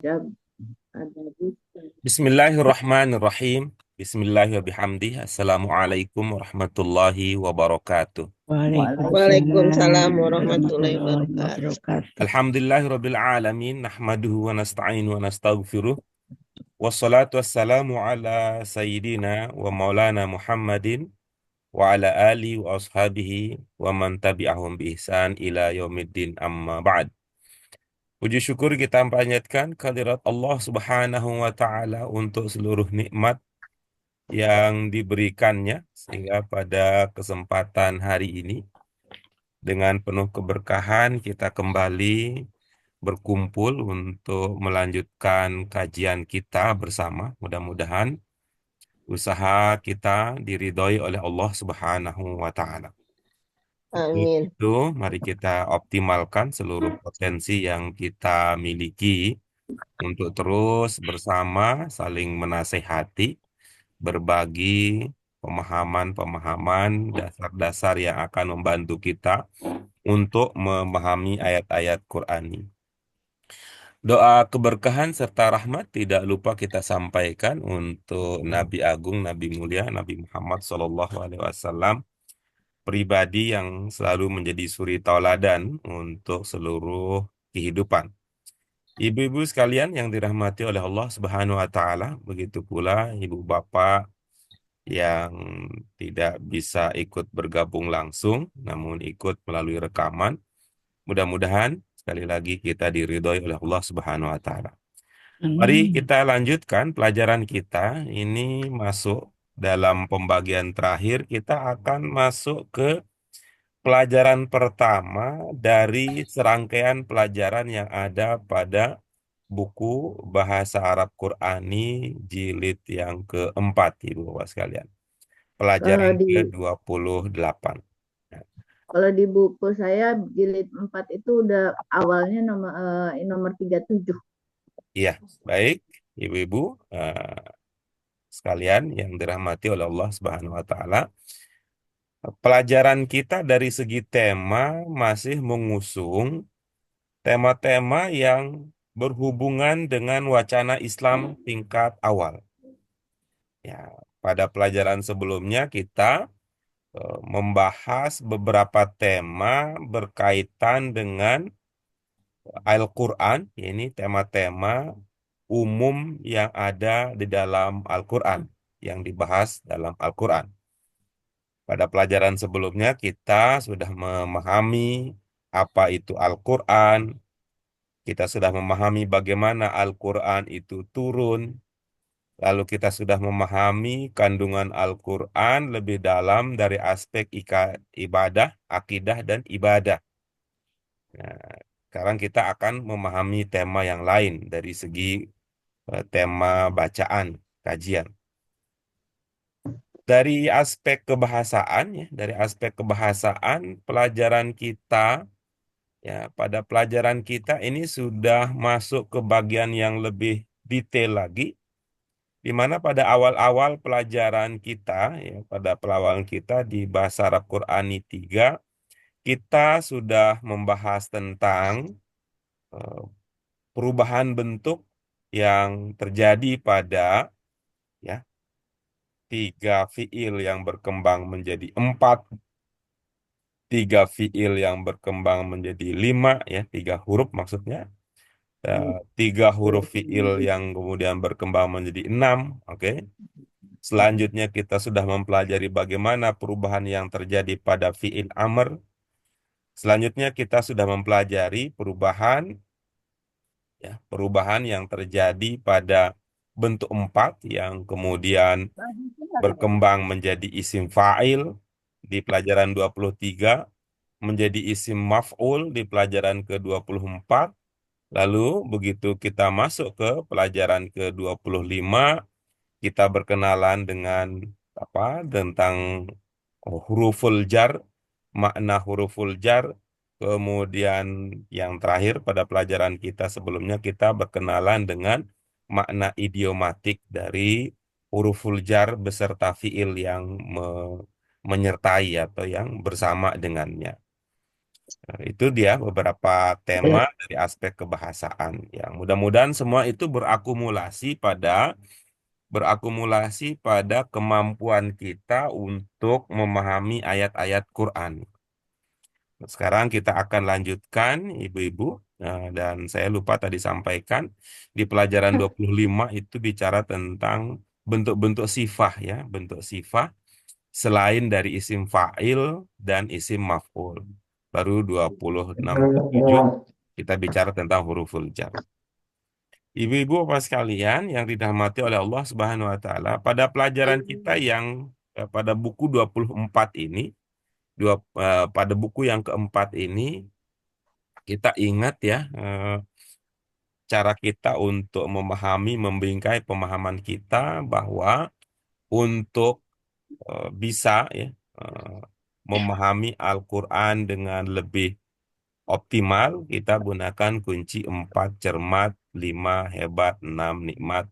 ada bisa. Bismillahirrahmanirrahim. Bismillahirrahmanirrahim. Assalamualaikum warahmatullahi wabarakatuh. Waalaikumsalam Waalaikumsalam warahmatullahi warahmatullahi wabarakatuh. wabarakatuh. Alhamdulillahirabbil alamin. Nahmaduhu wa nasta'inu wa nastaghfiruh. Wassalatu wassalamu ala sayyidina wa maulana Muhammadin wa ala alihi wa ashabihi wa man tabi'ahum bi ihsan ila yaumiddin amma ba'd. Puji syukur kita panjatkan kehadirat Allah Subhanahu wa taala untuk seluruh nikmat yang diberikannya sehingga pada kesempatan hari ini dengan penuh keberkahan kita kembali berkumpul untuk melanjutkan kajian kita bersama. Mudah-mudahan usaha kita diridhoi oleh Allah Subhanahu wa taala. Untuk Amin. itu, mari kita optimalkan seluruh potensi yang kita miliki untuk terus bersama saling menasehati, berbagi pemahaman-pemahaman dasar-dasar yang akan membantu kita untuk memahami ayat-ayat Qur'ani. Doa keberkahan serta rahmat tidak lupa kita sampaikan untuk Nabi Agung, Nabi Mulia, Nabi Muhammad SAW, pribadi yang selalu menjadi suri tauladan untuk seluruh kehidupan. Ibu-ibu sekalian yang dirahmati oleh Allah Subhanahu wa taala, begitu pula ibu bapak yang tidak bisa ikut bergabung langsung namun ikut melalui rekaman. Mudah-mudahan sekali lagi kita diridhoi oleh Allah Subhanahu wa taala. Mari Amin. kita lanjutkan pelajaran kita. Ini masuk dalam pembagian terakhir, kita akan masuk ke pelajaran pertama dari serangkaian pelajaran yang ada pada buku Bahasa Arab Qur'ani jilid yang keempat, Ibu Bapak sekalian. Kalau Pelajaran di ke-28. kalau di buku saya jilid 4 itu udah awalnya nomor 37. Iya, baik Ibu-ibu sekalian yang dirahmati oleh Allah Subhanahu wa taala. Pelajaran kita dari segi tema masih mengusung tema-tema yang berhubungan dengan wacana Islam tingkat awal. Ya, pada pelajaran sebelumnya kita membahas beberapa tema berkaitan dengan Al-Quran, ini tema-tema umum yang ada di dalam Al-Quran, yang dibahas dalam Al-Quran. Pada pelajaran sebelumnya kita sudah memahami apa itu Al-Quran, kita sudah memahami bagaimana Al-Quran itu turun, lalu kita sudah memahami kandungan Al-Quran lebih dalam dari aspek ibadah, akidah, dan ibadah. Nah, sekarang kita akan memahami tema yang lain dari segi tema bacaan, kajian. Dari aspek kebahasaan, ya, dari aspek kebahasaan, pelajaran kita, ya, pada pelajaran kita ini sudah masuk ke bagian yang lebih detail lagi, di mana pada awal-awal pelajaran kita, ya, pada pelajaran kita di Bahasa Arab Qur'ani 3, kita sudah membahas tentang eh, perubahan bentuk yang terjadi pada, ya, 3 fiil yang berkembang menjadi 4, 3 fiil yang berkembang menjadi 5, ya, 3 huruf maksudnya. 3 huruf fiil yang kemudian berkembang menjadi 6, oke. Selanjutnya kita sudah mempelajari bagaimana perubahan yang terjadi pada fiil amr. Selanjutnya kita sudah mempelajari perubahan yang terjadi pada bentuk 4 yang kemudian berkembang menjadi isim fa'il di pelajaran 23, menjadi isim maf'ul di pelajaran ke-24. Lalu begitu kita masuk ke pelajaran ke-25, kita berkenalan dengan tentang huruful jar, makna huruful jar. Kemudian yang terakhir pada pelajaran kita sebelumnya kita berkenalan dengan makna idiomatik dari huruful jar beserta fiil yang menyertai atau yang bersama dengannya. Itu dia beberapa tema dari aspek kebahasaan. Yang mudah-mudahan semua itu berakumulasi pada kemampuan kita untuk memahami ayat-ayat Quran. Sekarang kita akan lanjutkan, Ibu-ibu. Dan saya lupa tadi sampaikan, di pelajaran 25 itu bicara tentang bentuk-bentuk sifah ya, bentuk sifah selain dari isim fa'il dan isim maf'ul. Baru 26 kita bicara tentang huruful jar. Ibu-ibu apa sekalian yang dirahmati oleh Allah Subhanahu wa taala, pada pelajaran kita yang pada buku 24 ini, pada buku yang keempat ini kita ingat ya, cara kita untuk memahami, membingkai pemahaman kita bahwa untuk bisa ya eh, memahami Al-Quran dengan lebih optimal, kita gunakan kunci 4 cermat, 5 hebat, 6 nikmat,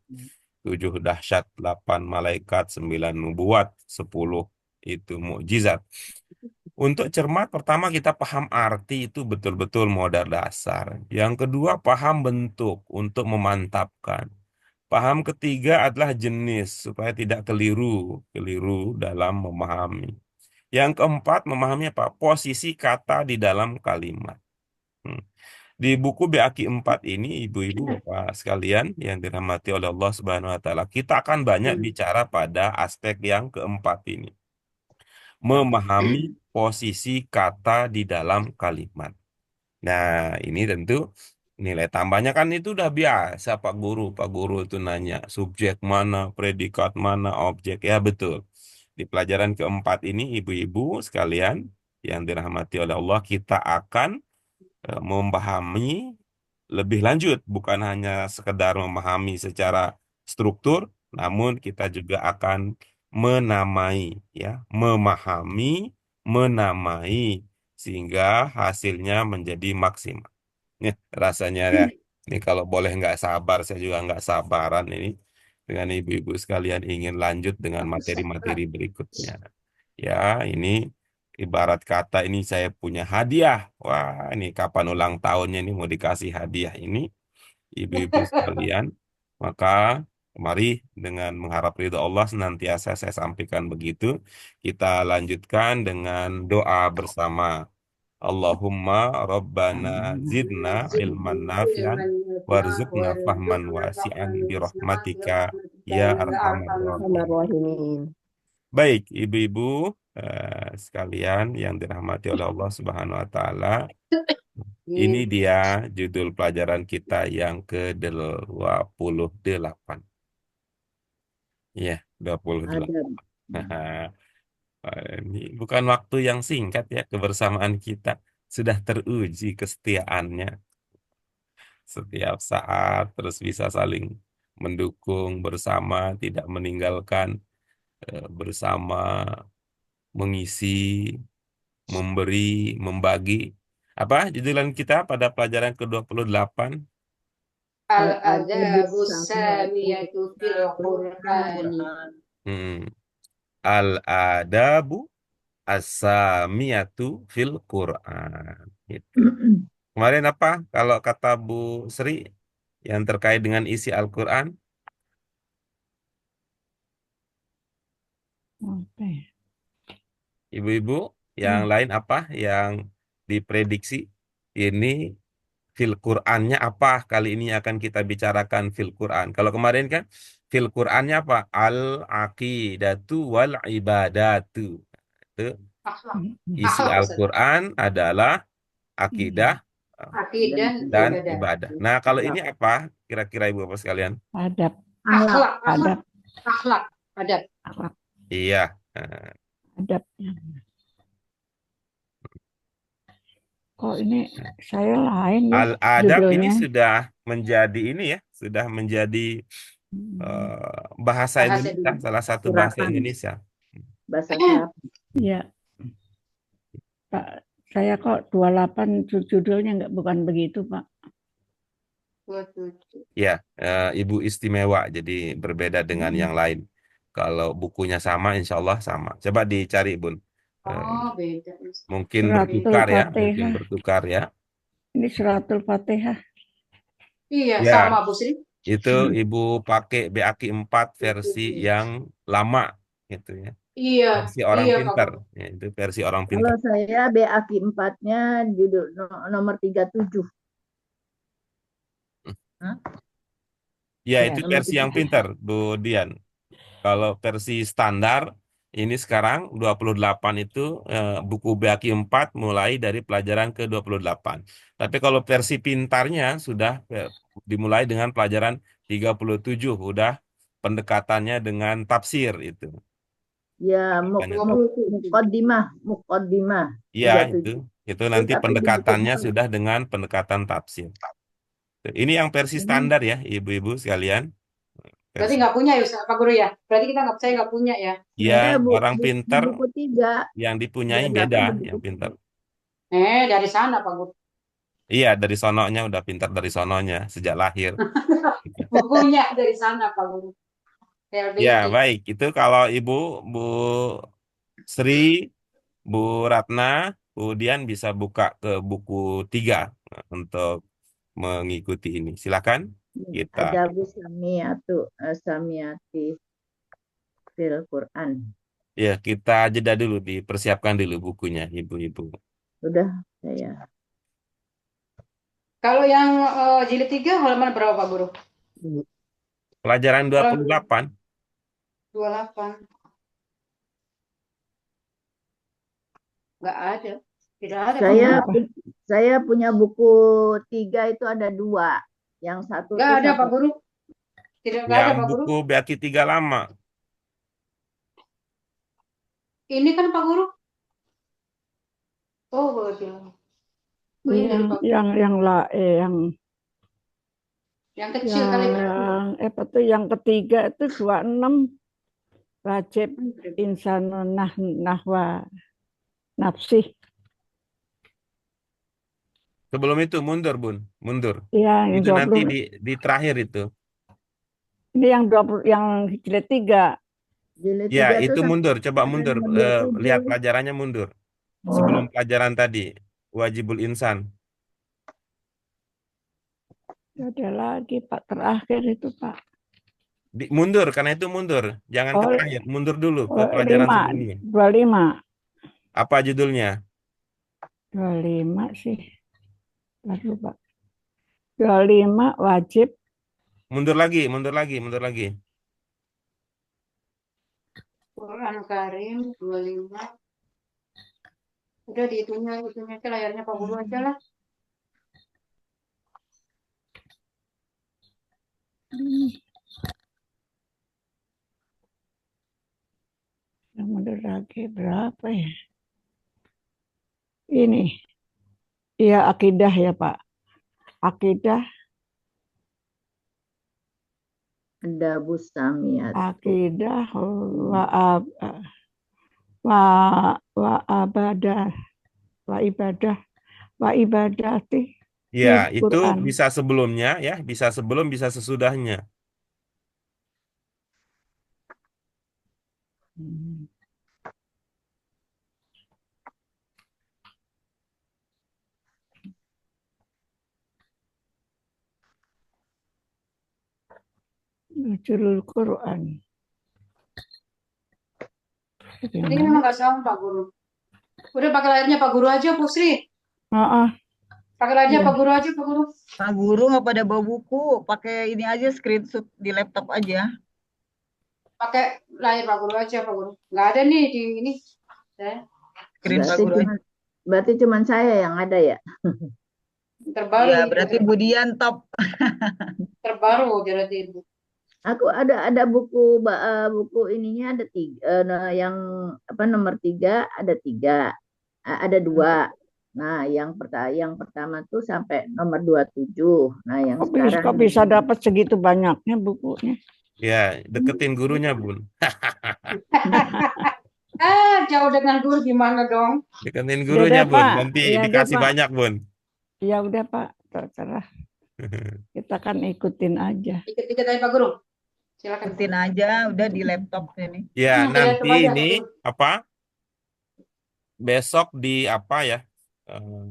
7 dahsyat, 8 malaikat, 9 nubuat, 10 itu mukjizat. Untuk cermat, pertama kita paham arti itu betul-betul modal dasar. Yang kedua, paham bentuk untuk memantapkan. Paham ketiga adalah jenis supaya tidak keliru dalam memahami. Yang keempat, memahami apa? Posisi kata di dalam kalimat. Hmm. Di buku BAKI 4 ini, ibu-ibu, bapak sekalian yang dirahmati oleh Allah Subhanahu wa taala, kita akan banyak bicara pada aspek yang keempat ini. Memahami posisi kata di dalam kalimat. Nah, ini tentu nilai tambahnya kan itu udah biasa Pak Guru. Pak Guru itu nanya subjek mana, predikat mana, objek. Ya betul. Di pelajaran keempat ini, ibu-ibu sekalian yang dirahmati oleh Allah, kita akan memahami lebih lanjut, bukan hanya sekedar memahami secara struktur, namun kita juga akan menamai, ya, memahami, menamai, sehingga hasilnya menjadi maksimal. Ya, rasanya ya, ini kalau boleh nggak sabar, saya juga nggak sabaran ini dengan ibu-ibu sekalian ingin lanjut dengan materi-materi berikutnya. Ya, ini ibarat kata ini saya punya hadiah. Wah, ini kapan ulang tahunnya ini mau dikasih hadiah ini, ibu-ibu sekalian. Maka mari dengan mengharap ridho Allah senantiasa saya sampaikan begitu. Kita lanjutkan dengan doa bersama. Allahumma Rabbana zidna ilman nafi'an warzuqna fahman wasi'an birahmatika ya arhamar rahimin. Bismillahirrahmanirrahim. Baik, ibu-ibu sekalian yang dirahmati oleh Allah Subhanahu wa taala, ini dia judul pelajaran kita yang ke-28. Ya, 28. Ada. Ini bukan waktu yang singkat ya, kebersamaan kita sudah teruji kesetiaannya setiap saat, terus bisa saling mendukung bersama, tidak meninggalkan, bersama mengisi, memberi, membagi. Apa judulan kita pada pelajaran ke-28? Al-adabus Al-adabus samiyatu samiyatu fil Qur'ani. Quran. Hmm. Al-adabu as-samiyatu fil Quran. Gitu. Kemarin apa kalau kata Bu Sri yang terkait dengan isi Al-Quran? Oke. Ibu-ibu yang lain apa yang diprediksi ini fil Qur'annya apa kali ini akan kita bicarakan fil Qur'an. Kalau kemarin kan fil Qur'annya apa? Al-aqidatu wal ibadatu. Itu Akhlak. isi Akhlak, Ustaz. Al-Qur'an adalah akidah Akidah dan ibadah. ibadah. Nah, kalau ini apa kira-kira Ibu Bapak sekalian? Adab. Akhlak. Adab. Akhlak. Adab. Akhlak. Iya. Nah, Adabnya. Kok ini saya lain ya Al-adab ini judulnya? sudah menjadi ini ya, sudah menjadi bahasa Bahasa Indonesia, Indonesia. salah satu bahasa Silakan. Indonesia. Bahasa Arab. Iya, Pak. Saya kok 28 judulnya bukan begitu, Pak. Ya, Ibu istimewa, jadi berbeda dengan yang lain. Kalau bukunya sama, insya Allah sama. Coba dicari, Bun. Oh, beda. Mungkin Suratul bertukar ya, mungkin Fatihah. bertukar ya. Ini suratul Fatihah. Iya, Ya, sama Bu Sri. itu Ibu pakai BAKI 4 versi yang lama gitu ya. Iya, Versi orang iya Pak pintar. Guru. Ya, itu versi orang Kalau pintar. saya BAKI 4-nya judul nomor 37. Hah? Ya, Ya, itu Nomor versi yang 37. pintar, Bu Dian. Kalau versi standar, ini sekarang 28 itu buku BAKI 4 mulai dari pelajaran ke-28. Tapi kalau versi pintarnya sudah dimulai dengan pelajaran 37, udah pendekatannya dengan tafsir itu. Ya, Banyak tuh. muqaddimah Iya, 37. itu nanti Tapi di buku pendekatannya 4 sudah dengan pendekatan tafsir. Ini yang versi ini standar ya, ibu-ibu sekalian. Berarti Versi. nggak punya ya Pak Guru ya? Berarti kita nggak, saya nggak punya ya? Ya, saya orang di pintar buku 3 yang dipunyai dia beda, dapat di yang buku pintar. 3. Dari sana Pak Guru. Iya, dari sononya udah pintar dari sononya sejak lahir. Bukunya dari sana Pak Guru. Ya, LDI. baik. Itu kalau Ibu, Bu Sri, Bu Ratna, kemudian bisa buka ke buku 3 untuk mengikuti ini. Silakan kita. Ada Bu Samiati fil Quran. Ya, kita jeda dulu, dipersiapkan dulu bukunya, Ibu-ibu. Sudah saya. Kalau yang jilid 3 halaman berapa Pak Guru? Pelajaran Kalau 28. 28. Nggak ada. Tidak ada Pak Saya Guru. saya punya buku 3 itu ada 2. Yang satu Nggak tuh ada Pak Guru. Nggak ada Yang Pak Guru. buku BAKI 3 lama. Ini kan Pak Guru. Oh, betul. Oh, ini dari Pak Guru. Yang kecil kali Pak. Apa tuh yang ketiga itu 26 wajib insanun nahwa nafsih. Sebelum itu mundur, Bun. Mundur. Ya, yang Itu nanti 20. di terakhir itu. Ini yang 20, yang jilid 3. Jilid Ya, 3 itu tuh mundur. Coba sampai mundur. nomor Lihat 27. pelajarannya mundur. Sebelum pelajaran tadi. Wajibul insan. Ada lagi Pak, terakhir itu Pak. Mundur, karena itu mundur. Jangan ke Oh, terakhir. Mundur dulu ke pelajaran 5, sebelumnya. 25. Apa judulnya? 25 sih. Lalu Pak. 25 wajib. Mundur lagi, mundur lagi, mundur lagi. Quran Karim 25. Udah dihitungnya ke layarnya Pak Guru aja lah. Yang mundur lagi berapa ya? Ini. Iya, akidah ya Pak. Akidah. Ada Bu Samiati. Akidah wa ibadati Ya, fil itu Quran. bisa sebelumnya ya, bisa sebelum, bisa sesudahnya. Nuzulul Quran. Ini memang nggak sama Pak Guru. Udah pakai layarnya Pak Guru aja, Bu Sri. Pakai layarnya Pak Guru aja, Pak Guru. Pak Guru nggak pada bawa buku, pakai ini aja screenshot di laptop aja. Pakai layar Pak Guru aja, Pak Guru. Nggak ada nih di ini. Screen Pak Guru aja. Berarti cuma saya yang ada ya? Terbaru. Ya, berarti Budian top. Terbaru berarti itu. Aku ada buku buku ininya ada 3, yang apa nomor 3 ada 3, ada 2. Nah, yang pertama tuh sampai nomor 27. Nah, yang sekarang kok bisa dapat segitu banyaknya bukunya? Ya, deketin gurunya, Bun. Jauh dengan guru gimana dong? Deketin gurunya, Dede, Bun. Pak. Nanti Ya, dikasih Pak. banyak, Bun. Ya udah Pak, terserah. Kita kan ikutin aja. Ikut-ikut aja Pak Guru. Silakan. Ikutin aja, udah di laptop ini. Ya, nanti aja, ini Pak Guru. apa? besok di apa ya? Eh,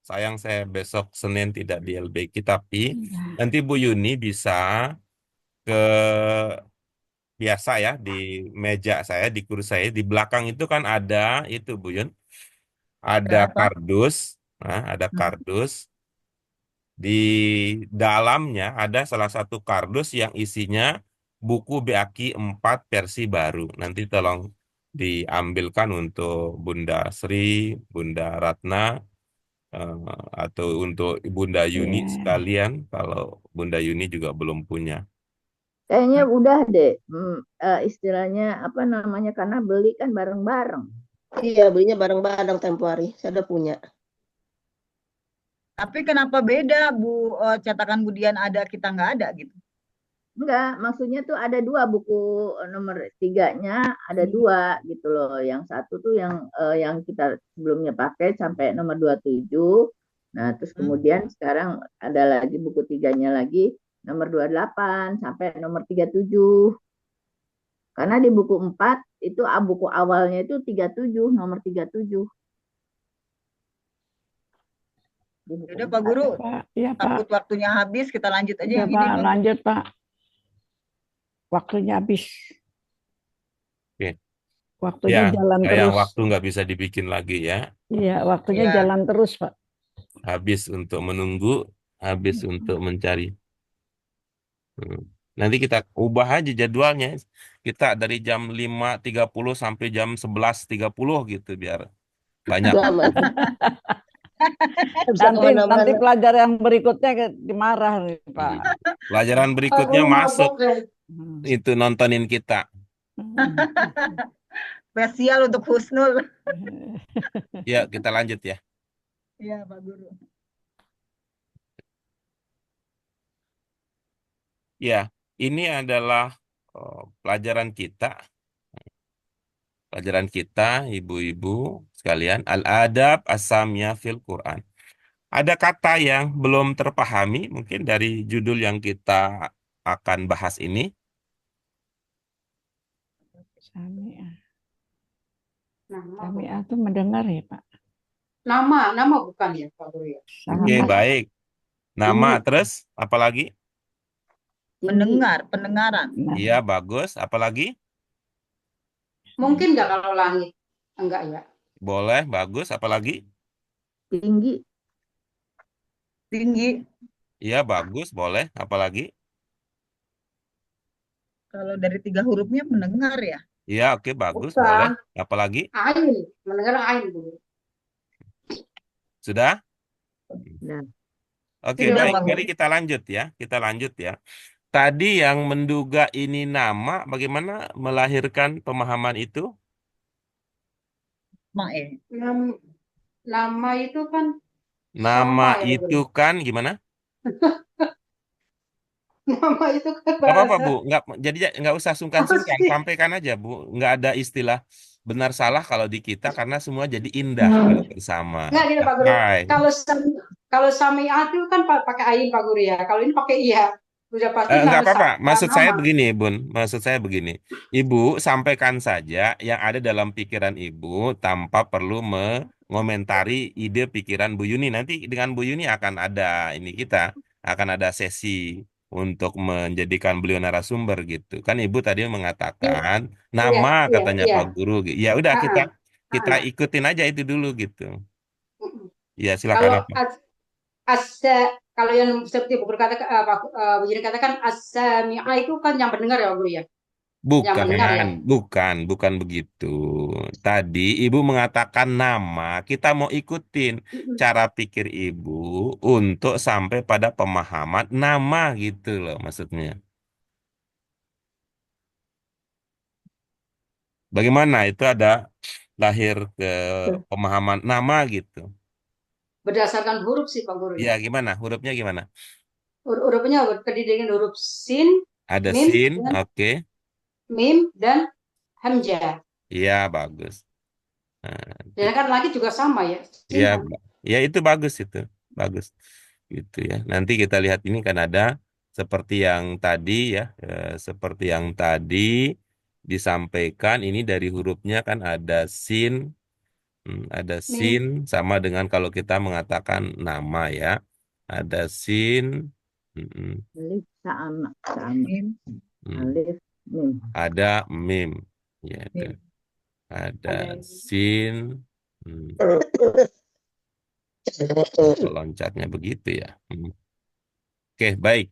sayang saya besok Senin tidak di LBK, tapi nanti Bu Yuni bisa ke biasa ya di meja saya, di kursi saya, di belakang itu kan ada itu Bu Yun, ada Ada apa? kardus, nah, ada kardus. Di dalamnya ada salah satu kardus yang isinya buku BAKI 4 versi baru. Nanti tolong diambilkan untuk Bunda Sri, Bunda Ratna, eh, atau untuk Bunda Yuni Iya. sekalian, kalau Bunda Yuni juga belum punya. Kayaknya udah deh, istilahnya apa namanya, karena beli kan bareng-bareng. Iya, belinya bareng-bareng tempo hari. Saya udah punya. Tapi kenapa beda, Bu? Cetakan Budian ada, kita nggak ada gitu. Enggak, maksudnya tuh ada dua buku, nomor tiganya ada dua gitu loh. Yang satu tuh yang kita sebelumnya pakai sampai nomor 27. Nah, terus kemudian sekarang ada lagi buku tiganya lagi nomor 28 sampai nomor 37. Karena di buku 4 itu buku awalnya itu 37, nomor 37. Di buku Udah Pak 4. Guru, Pak, iya Pak. takut waktunya habis, kita lanjut aja Udah yang ini Pak, dulu. lanjut Pak. Waktunya habis. Oke. Waktunya Ya, jalan sayang terus. waktu nggak bisa dibikin lagi ya. Iya, waktunya Iya. jalan terus Pak. Habis untuk menunggu, habis untuk mencari. Nanti kita ubah aja jadwalnya. Kita dari jam 5.30 sampai jam 11.30 gitu biar banyak. Aman. Bisa Nanti kemana-mana. pelajar yang berikutnya dimarah nih Pak. Pelajaran Pak berikutnya Guru masuk mabok ya. itu nontonin kita. Spesial untuk Husnul. Ya, kita lanjut ya. Iya, Pak Guru. Ya, ini adalah pelajaran kita. Pelajaran kita, ibu-ibu sekalian, Al-Adab As-Samiyah fil Quran. Ada kata yang belum terpahami mungkin dari judul yang kita akan bahas ini. Sami'ah. Nama, Sami'ah itu mendengar ya Pak. nama bukan ya Pak Guru ya. Oke, Sama. baik. Nama terus apalagi? Mendengar, pendengaran. Nah, Iya, bagus. Apalagi? Mungkin nggak kalau langit? Enggak ya. Boleh, bagus. Apalagi? Tinggi. Tinggi. Iya, bagus. Boleh. Apalagi? Kalau dari 3 hurufnya mendengar ya. Iya, oke, bagus. Bukan. Boleh. Apalagi? Ain, mendengar ain Bu. Sudah? Nah, Oke, Sudah, baik. Pak Mari Guru. kita lanjut ya. Kita lanjut ya. Tadi yang menduga ini nama, bagaimana melahirkan pemahaman itu? Mae. Nama itu kan Nama sama ya Pak itu Guru. kan gimana? Nama itu kan Gak apa-apa bahasa. Bu, jadi nggak usah sungkan-sungkan, Pasti. sampaikan aja Bu. Nggak ada istilah benar salah kalau di kita karena semua jadi indah kalau bersama. Enggak gitu Pak Guru. Hai. Kalau sami'ah itu kan pakai ain Pak Guru ya. Kalau ini pakai iya. Sudah pasti Nggak harus apa-apa. Maksud saya nama. begini, Bun. Maksud saya begini. Ibu sampaikan saja yang ada dalam pikiran Ibu tanpa perlu mengomentari ide pikiran Bu Yuni. Nanti dengan Bu Yuni akan ada akan ada sesi untuk menjadikan beliau narasumber gitu. Kan Ibu tadi Iya, mengatakan iya, nama iya, katanya iya. Pak Guru. Ya udah Ah, kita ah. ikutin aja itu dulu gitu. Mm-mm. Ya silakan Kalau apa? kalau yang seperti Bu Guru katakan, Bu Yuni katakan as-sami'ah itu kan yang mendengar ya Pak Guru ya. Yang mendengar ya. Bukan begitu. Tadi Ibu mengatakan nama, kita mau ikutin Mm-mm. cara pikir Ibu untuk sampai pada pemahaman nama gitu loh maksudnya. Bagaimana itu ada lahir ke pemahaman nama gitu. Berdasarkan huruf sih Pak Guru Ya ya. gimana? Hurufnya gimana? Hurufnya terdiri dengan huruf sin, Ada mim, sin, dan oke. hamzah. Iya bagus. Nah, Dan kan lagi juga sama ya. Sin, ya, ya itu bagus itu, bagus gitu ya. Nanti kita lihat ini kan ada seperti yang tadi ya, seperti yang tadi disampaikan ini dari hurufnya kan ada sin. Ada Mim. sin sama dengan kalau kita mengatakan nama ya. Ada sin, mm, Alif sama. Mim, mm. Alif, mim. Ada mim, ya itu. mim. Ada Ada sin, mm. Loncatnya begitu ya. Oke, baik.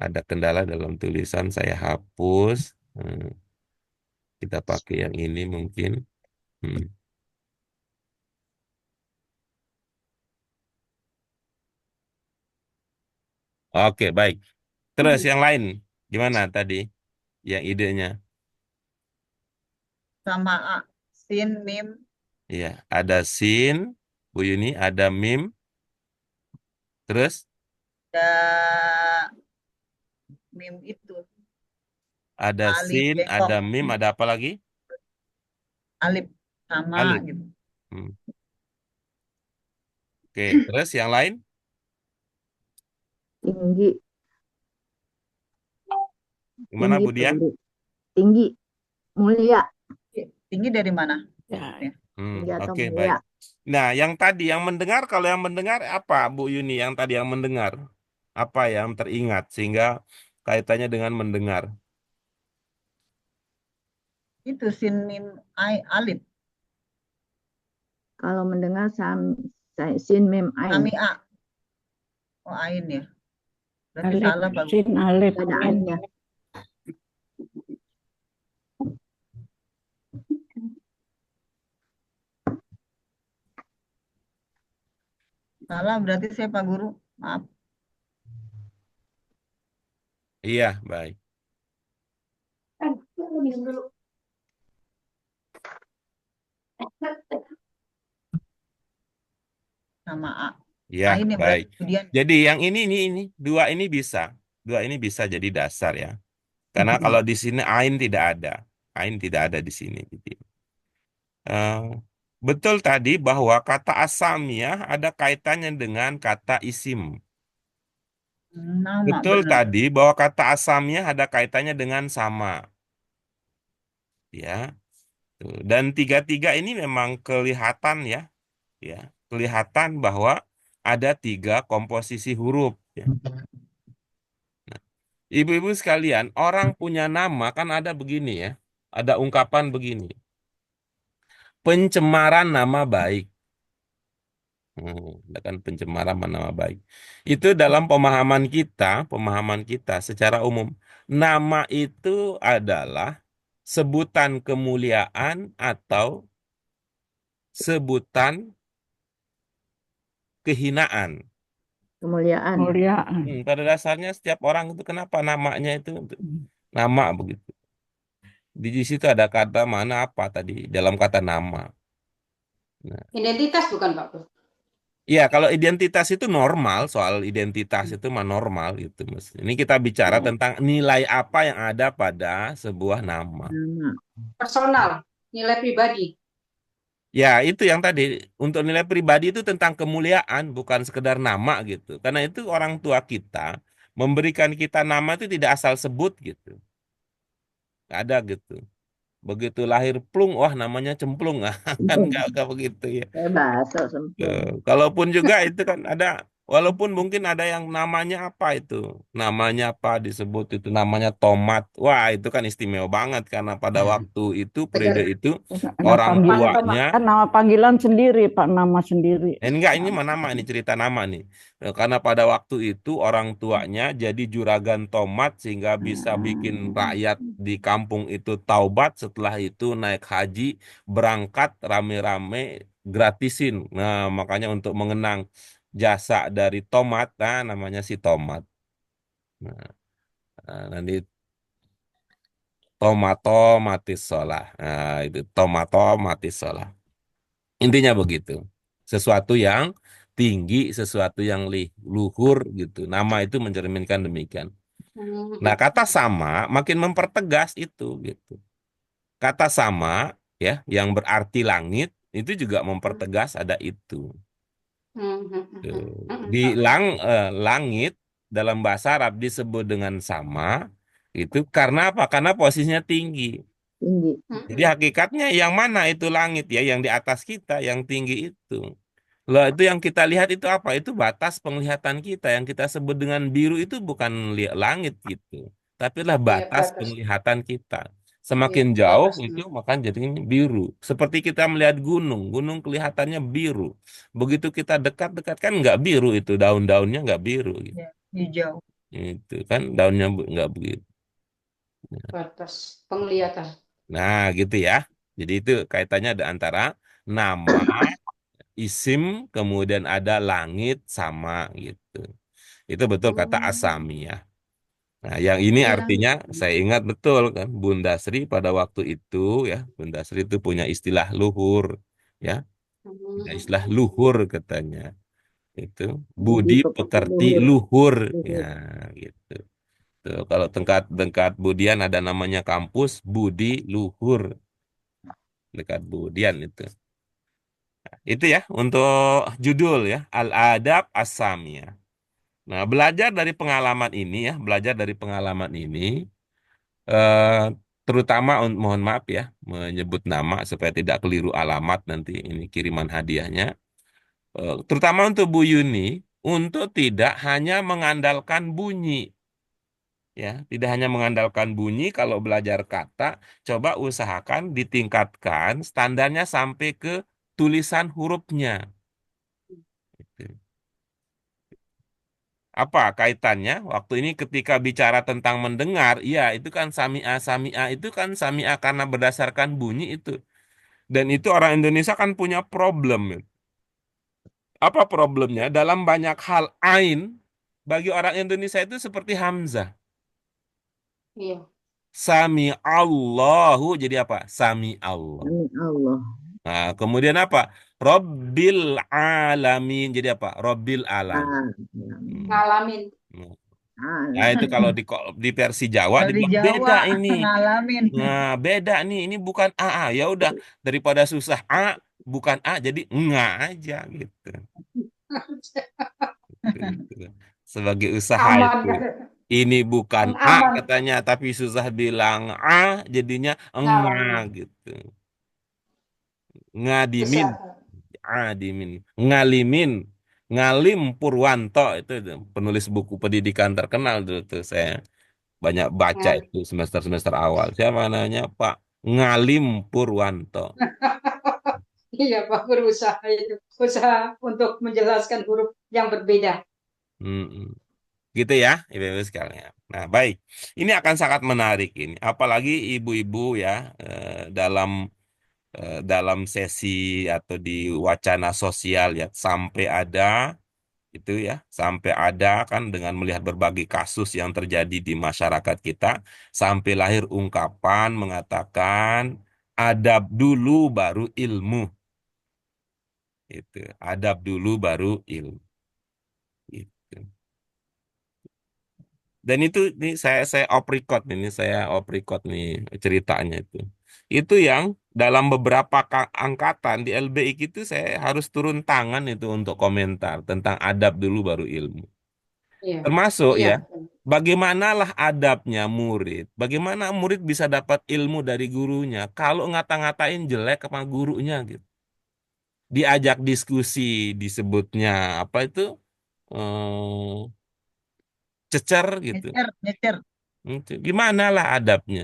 Ada kendala dalam tulisan, saya hapus. Kita pakai yang ini mungkin. Hmm. Oke, baik. Terus yang lain, gimana tadi? Yang idenya? Sama A. Sin, mim, Iya, ada sin, Bu Yuni, ada mim, terus ada mim itu. ada Alif, sin, bengkok. ada mim, ada apa lagi? Alif sama Alif. gitu. Hmm. Oke, terus yang lain? Tinggi, Gimana tinggi Bu Dian? tinggi. Tinggi, mulia. Tinggi dari mana? Ya, Ya. Tinggi atau Oke, mulia. baik. Nah, yang tadi yang mendengar, kalau yang mendengar apa Bu Yuni? Yang tadi yang mendengar, apa yang teringat sehingga kaitannya dengan mendengar? Itu sin, mim, alif. Kalau mendengar sin, mim, ain. Sami A. Oh, ain ya. Berarti alif, salah bagus. sin, alif, Gak ada ain. ainnya. Salah berarti saya Pak Guru. Maaf. Iya, baik. minum dulu. Sama A. Iya, Ain ya baik. berarti kemudian. Jadi yang ini dua ini bisa. Dua ini bisa jadi dasar ya. Karena kalau di sini ain tidak ada. Ain tidak ada di sini. Jadi, eh, betul tadi bahwa kata asamiyah ada kaitannya dengan kata isim. Nama Betul benar. tadi bahwa kata asamiyah ada kaitannya dengan sama. Ya. Tuh. Dan tiga-tiga ini memang kelihatan ya. Ya. Kelihatan bahwa ada tiga komposisi huruf. Ya. Ibu-ibu sekalian, orang punya nama kan ada begini ya. Ada ungkapan begini. Pencemaran nama baik. Ada kan pencemaran nama baik. Itu dalam pemahaman kita secara umum. Nama itu adalah sebutan kemuliaan atau sebutan kehinaan. Kemuliaan. Kemuliaan. Pada dasarnya setiap orang itu kenapa namanya itu nama begitu. Di situ ada kata mana apa tadi dalam kata nama. Nah, Identitas bukan Pak Bro? iya, kalau identitas itu normal, soal identitas itu mah normal gitu, Mas. Ini kita bicara tentang nilai apa yang ada pada sebuah nama. Nama. Personal, nilai pribadi. Ya, itu yang tadi untuk nilai pribadi itu tentang kemuliaan, bukan sekedar nama gitu. Karena itu orang tua kita memberikan kita nama itu tidak asal sebut gitu. Nggak ada gitu. Begitu lahir plung, wah namanya cemplung, kan nggak begitu ya. Bahasa sempurna. Kalaupun juga itu kan ada, walaupun mungkin ada yang namanya apa itu, namanya apa disebut itu namanya tomat, wah itu kan istimewa banget karena pada waktu itu periode itu Nama orang panggilan, tuanya, kan nama panggilan sendiri, Pak, nama sendiri. enggak ini mah nama ini cerita nama nih. Karena pada waktu itu orang tuanya jadi juragan tomat sehingga bisa bikin rakyat di kampung itu taubat, setelah itu naik haji, berangkat rame-rame gratisin. Nah, makanya untuk mengenang jasa dari tomat, nah namanya si tomat. Nanti tomato mati sholah. Nah, itu tomato mati sholah. Intinya begitu. Sesuatu yang tinggi, sesuatu yang luhur gitu. Nama itu mencerminkan demikian. Nah, kata sama makin mempertegas itu gitu. Kata sama ya yang berarti langit itu juga mempertegas ada itu. Langit dalam bahasa Arab disebut dengan sama itu karena apa? Karena posisinya tinggi. tinggi. Jadi hakikatnya yang mana itu langit ya, yang di atas kita, yang tinggi itu. Lah itu yang kita lihat itu apa? Itu batas penglihatan kita. Yang kita sebut dengan biru itu bukan langit gitu, tapi lah Iya, batas batas. penglihatan kita. Iya, Semakin jauh batasnya. itu maka jadi biru. Seperti kita melihat gunung, gunung kelihatannya biru. Begitu kita dekat-dekat kan nggak biru itu, daun-daunnya nggak biru gitu. Ya, hijau. Itu kan daunnya nggak begitu. Batas penglihatan. Nah, gitu ya. Jadi itu kaitannya ada antara nama, isim, kemudian ada langit sama gitu. Itu betul kata Hmm. Asami ya. Nah, yang ini Iya. artinya saya ingat betul kan Bunda Sri pada waktu itu ya, Bunda Sri itu punya istilah luhur ya, punya istilah Hmm. luhur katanya. Itu Budi budi pekerti pekerti luhur. luhur ya Luhur. gitu. Tuh, kalau dekat Budian ada namanya kampus Budi Luhur, dekat Budian itu. Itu ya untuk judul ya, Al-Adab As-Samiyah. Nah, belajar dari pengalaman ini ya, belajar dari pengalaman ini, eh, terutama mohon maaf ya, menyebut nama supaya tidak keliru alamat nanti ini kiriman hadiahnya. Terutama untuk Bu Yuni, untuk tidak hanya mengandalkan bunyi, ya, tidak hanya mengandalkan bunyi kalau belajar kata, coba usahakan ditingkatkan standarnya sampai ke tulisan hurufnya. Apa kaitannya? Waktu ini ketika bicara tentang mendengar, iya itu kan sami'a sami'a itu kan sami'a karena berdasarkan bunyi itu. Dan itu orang Indonesia kan punya problem. Apa problemnya? Dalam banyak hal ain bagi orang Indonesia itu seperti hamzah. Iya. Sami Allahu jadi apa? Sami Allah. Amin Allah. Nah, kemudian apa? Robbil alamin jadi apa? Robbil alamin. Ah, Ngalamin. Nah, itu alam. kalau di versi Jawa Kalau di dibilang beda Jawa ini. ngalamin. Nah, beda nih. Ini bukan A. Ya udah, daripada susah A, bukan A jadi enggak aja gitu. Gitu. Sebagai usaha Aman. itu. Ini bukan A Aman. katanya, tapi susah bilang A, jadinya enggak Ngalamin. gitu. Ngadimin, Susah. adimin, ngalimin, Ngalim Purwanto itu penulis buku pendidikan terkenal dulu tuh saya banyak baca Ngal- itu semester-semester awal. Siapa namanya Pak Ngalim Purwanto. Iya, Pak, berusaha itu. Usaha untuk menjelaskan huruf yang berbeda. Mm-mm. Gitu ya, ibu-ibu sekalian. Nah, baik. Ini akan sangat menarik ini. Apalagi ibu-ibu ya dalam sesi atau di wacana sosial ya sampai ada itu ya, sampai ada kan dengan melihat berbagai kasus yang terjadi di masyarakat kita sampai lahir ungkapan mengatakan adab dulu baru ilmu. Itu, adab dulu baru ilmu. Itu. Dan itu ini saya off record ini saya off record nih ceritanya itu. Itu yang dalam beberapa angkatan di LBI itu saya harus turun tangan itu untuk komentar tentang adab dulu baru ilmu. Iya. Termasuk Iya. ya, bagaimanalah adabnya murid? Bagaimana murid bisa dapat ilmu dari gurunya kalau ngata-ngatain jelek sama gurunya gitu. Diajak diskusi disebutnya apa itu? Eh, cecer gitu. Nyecer, nyecer. Itu. Gimana lah adabnya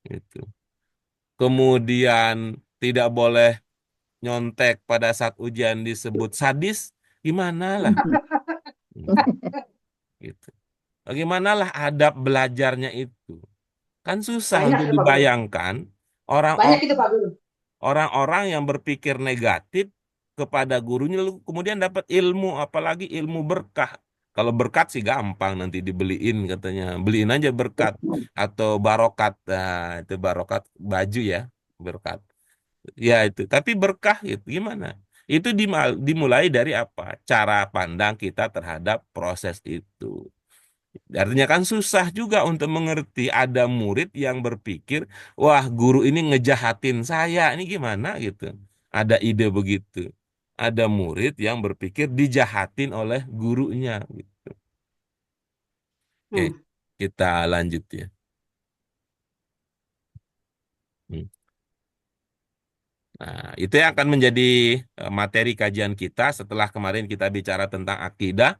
gitu. Kemudian tidak boleh nyontek pada saat ujian disebut sadis, gimana lah gitu. Bagaimanalah adab belajarnya itu? Kan susah Banyak untuk itu, Pak Guru. dibayangkan Banyak orang-orang itu, Pak Guru. orang-orang yang berpikir negatif kepada gurunya lalu kemudian dapat ilmu, apalagi ilmu berkah. Kalau berkat sih gampang nanti dibeliin katanya. Beliin aja berkat atau barokat. Nah, itu barokat baju ya, berkat. Ya itu, tapi berkah itu gimana? Itu dimulai dari apa? Cara pandang kita terhadap proses itu. Artinya kan susah juga untuk mengerti ada murid yang berpikir, wah guru ini ngejahatin saya, ini gimana gitu. Ada ide begitu. Ada murid yang berpikir dijahatin oleh gurunya. Gitu. Oke, Hmm. kita lanjut ya. Hmm. Nah, itu yang akan menjadi materi kajian kita setelah kemarin kita bicara tentang akidah.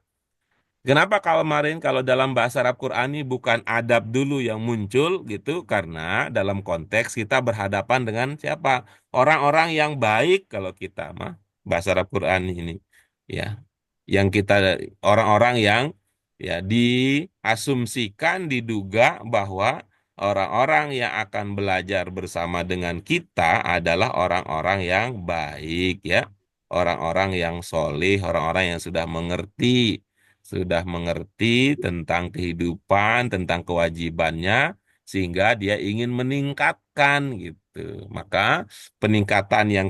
Kenapa kemarin kalau dalam bahasa Arab Qurani bukan adab dulu yang muncul gitu? Karena dalam konteks kita berhadapan dengan siapa? Orang-orang yang baik kalau kita mah bahasa Arab Qurani ini. Ya, yang kita orang-orang yang ya diasumsikan diduga bahwa orang-orang yang akan belajar bersama dengan kita adalah orang-orang yang baik ya. Orang-orang yang solih, orang-orang yang sudah mengerti tentang kehidupan, tentang kewajibannya, sehingga dia ingin meningkatkan gitu. Maka peningkatan yang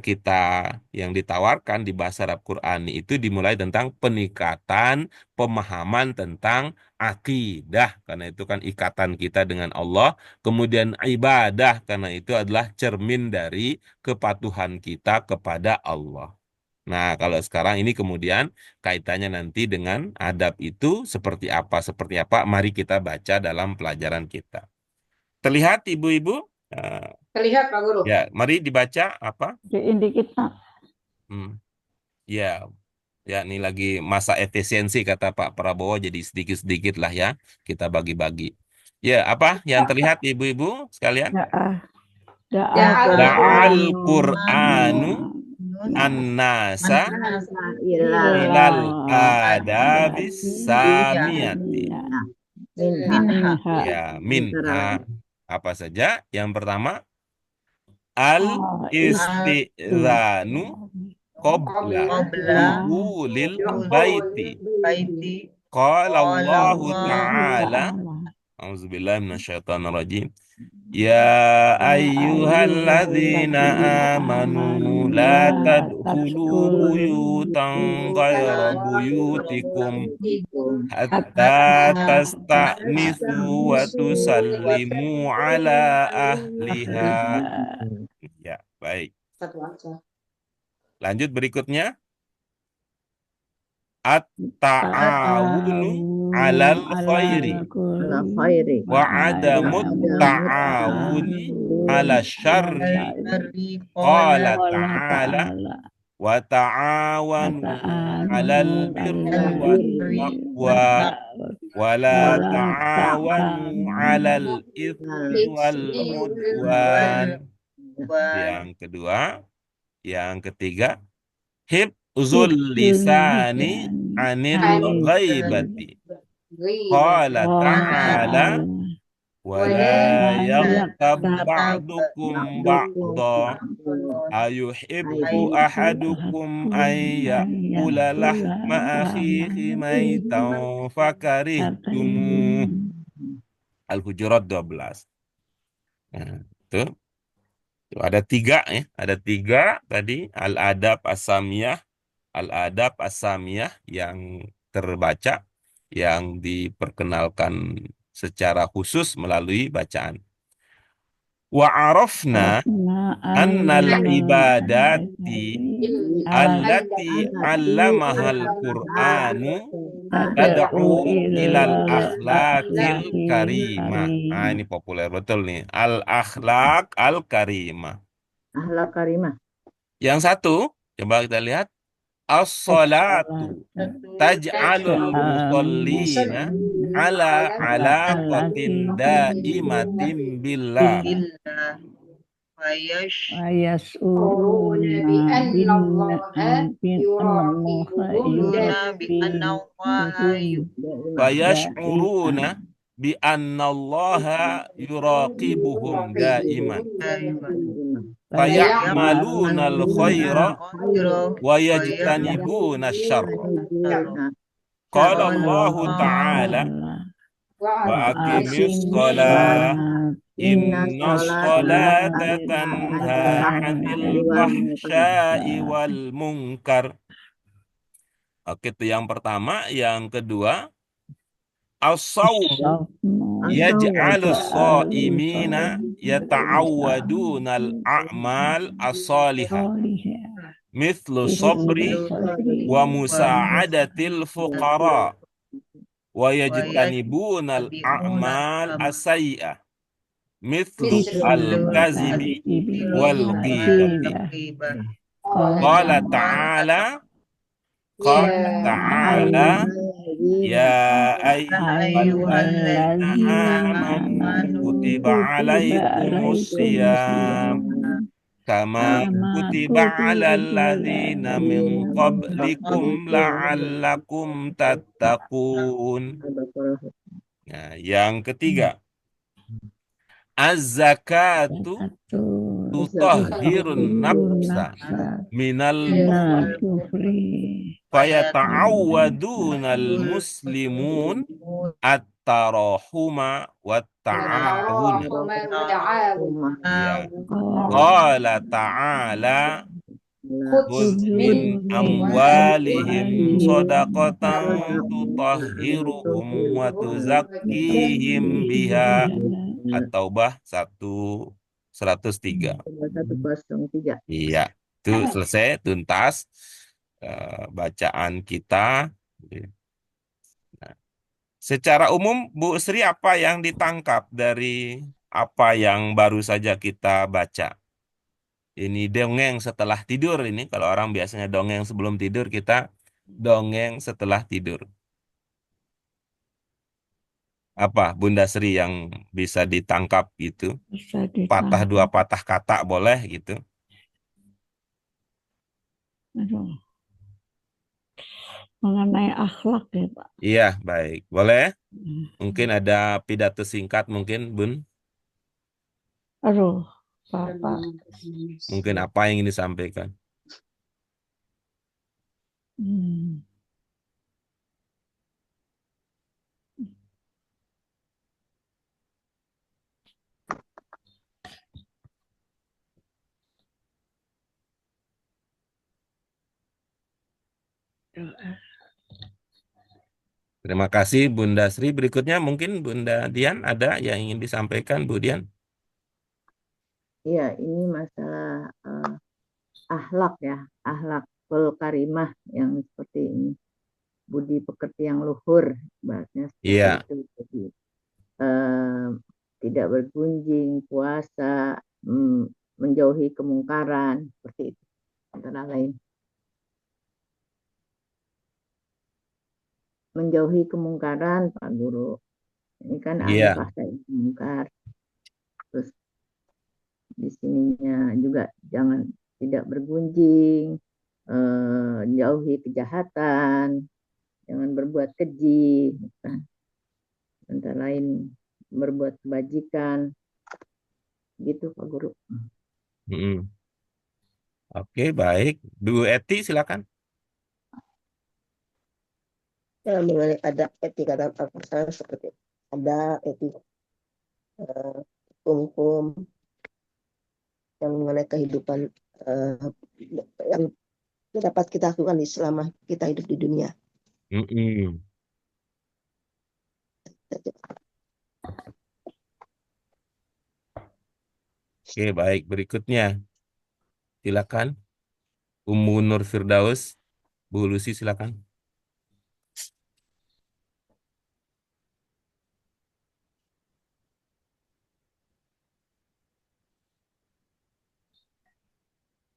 ditawarkan di bahasa Arab Qurani itu dimulai tentang peningkatan pemahaman tentang akidah, karena itu kan ikatan kita dengan Allah, kemudian ibadah, karena itu adalah cermin dari kepatuhan kita kepada Allah. Nah, kalau sekarang ini kemudian kaitannya nanti dengan adab itu seperti apa, mari kita baca dalam pelajaran kita. Terlihat ibu-ibu? Terlihat Pak Guru. Ya, mari dibaca apa? Dikit Pak. Ya, ya ini lagi masa efisiensi kata Pak Prabowo, jadi sedikit-sedikit lah ya kita bagi-bagi. Ya, apa yang terlihat ibu-ibu sekalian? Da'al Qur'anu an-nasa ilal adabis samiyati. Ya, minha apa saja? Yang pertama al-istizanu qabla dukhulil baiti. Qala Allahu ta'ala, a'udzubillahi minasyaitonir rajim. Ya ayyuhalladzina amanu la tadkhulu buyutan ghayra buyutikum hatta tasta'nisu wa tusallimu ala ahliha. Ya, baik. Satu aja. Lanjut berikutnya. At-ta'awunu 'alal khairi wa 'adamut ta'awuni 'ala syarri. Qala ta'ala wa ta'awanu 'alal birri wat taqwa wa la ta'awanu 'alal itsmi wal 'udwan. Yang kedua, yang ketiga, hifzul lisani anil ghaibati. Qala ta'ala wa la yaghtab ba'dukum ba'dha ayuhibbu ahadukum an ya'kula lahma akhihi maitan fakarihtumuh. Al-Hujurat 12. Nah, itu ada tiga ya, ada tiga tadi al-adab as-samiyah yang terbaca, yang diperkenalkan secara khusus melalui bacaan. Wa arafna annal ibadati allati 'allamahal Qur'anu tad'u ilal akhlaqil karimah. Nah, ini populer betul nih. Al-akhlaq al-karimah. Akhlak karimah. Yang satu, coba kita lihat. As-salatu taj'alul musallina ala alaqatin daimatin billah. Fayash'uruna bi annallaha yuraqibuhum daiman. Faya'maluna al-khaira wa yajtanibuna asy-syarra. Qala Allah Ta'ala wa aqimis shalah innas salata tanha 'anil fahsya'i wal munkar. Oke, itu yang pertama. Yang kedua, as-sawmu yaj'alus shaimina yata'awwadunal a'mal as-salihah mithlu sabri wa musa'adatil fuqara wa yajtanibunal a'mal as-sayyi'ah. mithlu Mislu al-kazibi wal ghibati. Ghibah. Qala ta'ala Qala Ya ta'ala ya ayyuhalladzina amanu kutiba alaikumus siyam kama kutiba alal ladzina min qablikum la'allakum tattaqun. Nah, yang ketiga, az-zakatu tutahhirun nafsa minal kufri fayata'awwadunal muslimun at-tarahuma wat-ta'awuna. Ya. Qala ta'ala khudh min amwalihim shadaqatan tutahhiruhum wa tuzakkihim biha. At-Taubah 103. 103. Iya, itu selesai tuntas bacaan kita. Nah, secara umum, Bu Sri, apa yang ditangkap dari apa yang baru saja kita baca? Ini dongeng setelah tidur ini. Kalau orang biasanya dongeng sebelum tidur, kita dongeng setelah tidur. Apa, Bunda Sri, yang bisa ditangkap gitu? bisa Patah dua patah kata boleh gitu. Aduh. Mengenai akhlak ya Pak. Iya, baik. Boleh? Mungkin ada pidato singkat mungkin, Bun. Aduh, Bapak. Mungkin apa yang ingin disampaikan? Hmm. Terima kasih Bunda Sri. Berikutnya mungkin Bunda Dian ada yang ingin disampaikan, Bu Dian? Iya, ini masalah akhlak ya, akhlakul karimah yang seperti ini. Budi pekerti yang luhur, bahasanya seperti Iya. itu. Jadi, tidak bergunjing, puasa, menjauhi kemungkaran, seperti itu. Antara lain. Menjauhi kemungkaran, Pak Guru. Ini kan ahli Iya. fasa mungkar. Terus di sininya juga jangan tidak bergunjing, jauhi kejahatan, jangan berbuat keji, kan. Antara lain berbuat kebajikan, gitu Pak Guru. Oke, baik. Bu Eti, silakan. Ya, mengenai ada etika dalam Al-Quran seperti ada etika hukum yang mengenai kehidupan yang dapat kita lakukan selama kita hidup di dunia. Oke, baik. Berikutnya, silakan. Ummu Nur Firdaus, Bu Lucy, silakan.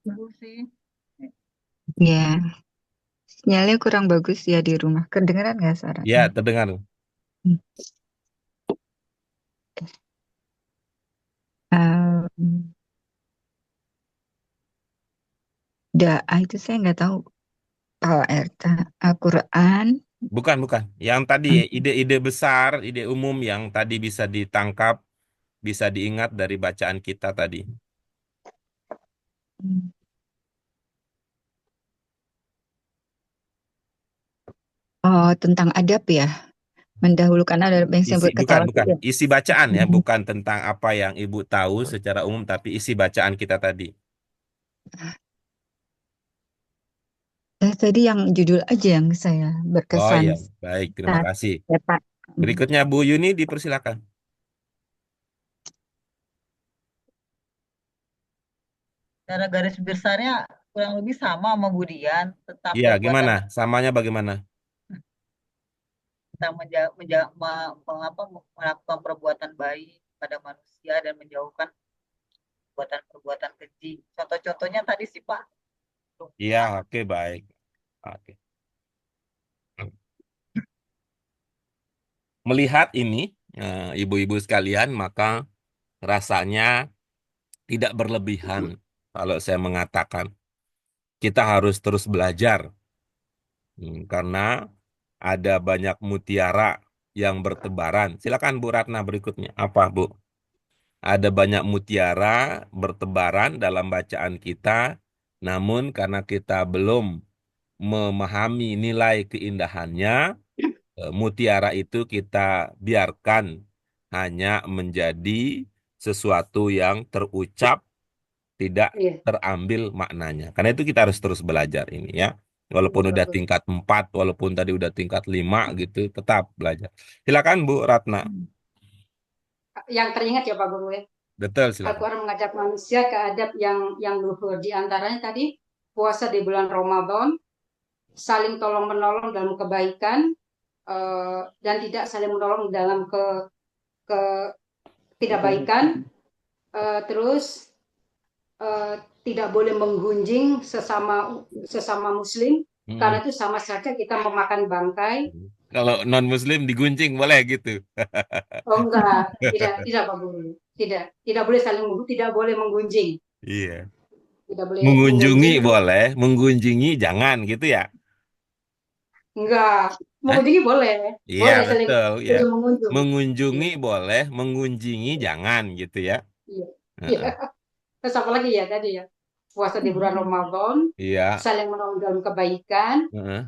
Bagus sih. Ya, sinyalnya kurang bagus ya di rumah. Kedengeran nggak suaranya? Ya, terdengar. Doa itu saya nggak tahu. Kalau Al-Quran. Bukan. Yang tadi ide-ide besar, ide umum yang tadi bisa ditangkap, bisa diingat dari bacaan kita tadi. Oh, tentang adab ya. Mendahulukan adab yang disebut ketawa. Bukan. Isi bacaan ya, bukan tentang apa yang Ibu tahu secara umum, tapi isi bacaan kita tadi. Tadi yang judul aja yang saya Oh berkesan. iya, baik. Terima kasih. Ya, Pak. Berikutnya Bu Yuni, dipersilakan. Cara garis besarnya kurang lebih sama sama Budian tentang Iya, perbuatan, gimana? Samanya bagaimana? tentang melakukan perbuatan baik kepada manusia dan menjauhkan perbuatan-perbuatan keji. Contoh-contohnya tadi sih Pak. Iya, oke, baik. Oke. Melihat ini, ibu-ibu sekalian, maka rasanya tidak berlebihan kalau saya mengatakan kita harus terus belajar. Karena ada banyak mutiara yang bertebaran. Silakan Bu Ratna berikutnya. Apa, Bu? Ada banyak mutiara bertebaran dalam bacaan kita, namun karena kita belum memahami nilai keindahannya, mutiara itu kita biarkan hanya menjadi sesuatu yang terucap, tidak Iya, terambil maknanya. Karena itu kita harus terus belajar ini ya. iya Walaupun Pak udah Guru. tingkat 4, walaupun tadi udah tingkat 5 gitu, tetap belajar. Silakan Bu Ratna. Yang teringat ya Pak Guru ya. Betul, silakan. Al-Quran mengajak manusia ke adab yang luhur. Di antaranya tadi puasa di bulan Ramadan, saling tolong menolong dalam kebaikan, dan tidak saling menolong dalam ke tidak baikan. Terus tidak boleh menggunjing sesama Muslim, karena itu sama saja kita memakan bangkai. Kalau non-Muslim diguncing boleh gitu. Oh enggak, tidak Pak Guru, tidak boleh tidak boleh menggunjing, Iya. tidak boleh Mengunjungi menggunjing. boleh, menggunjingi jangan gitu ya. Enggak, Hah? mengunjungi boleh, Iya, boleh saling betul ya. saling mengunjung. Mengunjungi Iya, boleh, mengunjingi jangan gitu ya. iya, iya. Heeh. Terus apa lagi ya tadi ya? Puasa di bulan Ramadan, Iya. saling menolong dalam kebaikan, Heeh.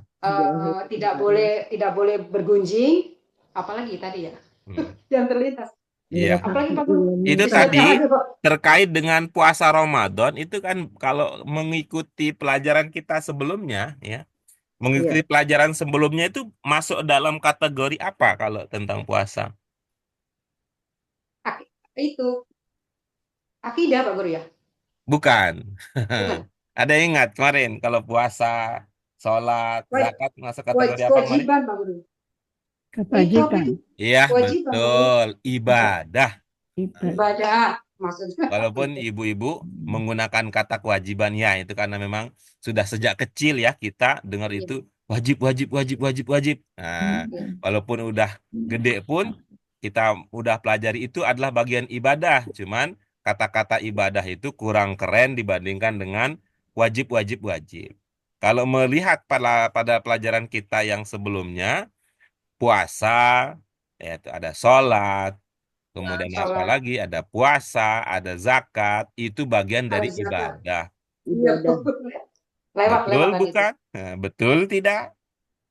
tidak boleh bergunjing. Apalagi tadi ya? Hmm. Yang terlintas. Iya. Apalagi Pak Guru? Itu tadi Disebutkan lagi Pak. terkait dengan puasa Ramadan itu kan kalau mengikuti pelajaran kita sebelumnya ya. Mengikuti Iya. pelajaran sebelumnya itu masuk dalam kategori apa kalau tentang puasa? Itu akidah Pak Guru ya? Bukan. Bukan. Ada yang ingat kemarin kalau puasa, sholat, zakat masuk kategori apa kemarin? Kewajiban Pak Guru. Itu apa Kebajikan, itu? Iya, Kewajiban Pak Guru. betul. Ibadah. ibadah. Ibadah maksudnya. Walaupun ibu-ibu menggunakan kata kewajiban ya, itu karena memang sudah sejak kecil ya kita dengar Iya, itu wajib, wajib, wajib, wajib, wajib. Nah, iya. walaupun udah gede pun kita udah pelajari itu adalah bagian ibadah. Cuman kata-kata ibadah itu kurang keren dibandingkan dengan wajib, wajib, wajib. Kalau melihat pada pelajaran kita yang sebelumnya, puasa, ya itu ada sholat, kemudian apa Sholat, lagi? Ada puasa, ada zakat, itu bagian ada dari zakat. ibadah. Iya, Ibadah. lewat Betul tadi itu. bukan? Nah, betul tidak?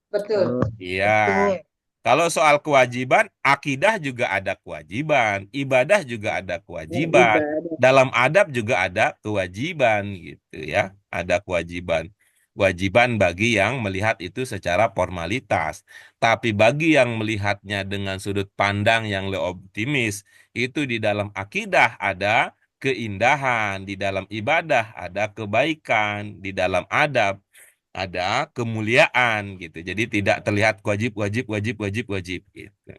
Betul. Iya. Betul. Kalau soal kewajiban, akidah juga ada kewajiban, ibadah juga ada kewajiban, Ibadah. dalam adab juga ada kewajiban gitu ya, ada kewajiban. Kewajiban bagi yang melihat itu secara formalitas. Tapi bagi yang melihatnya dengan sudut pandang yang lebih optimis, itu di dalam akidah ada keindahan, di dalam ibadah ada kebaikan, di dalam adab ada kemuliaan gitu. Jadi tidak terlihat wajib, wajib, wajib, wajib, wajib gitu.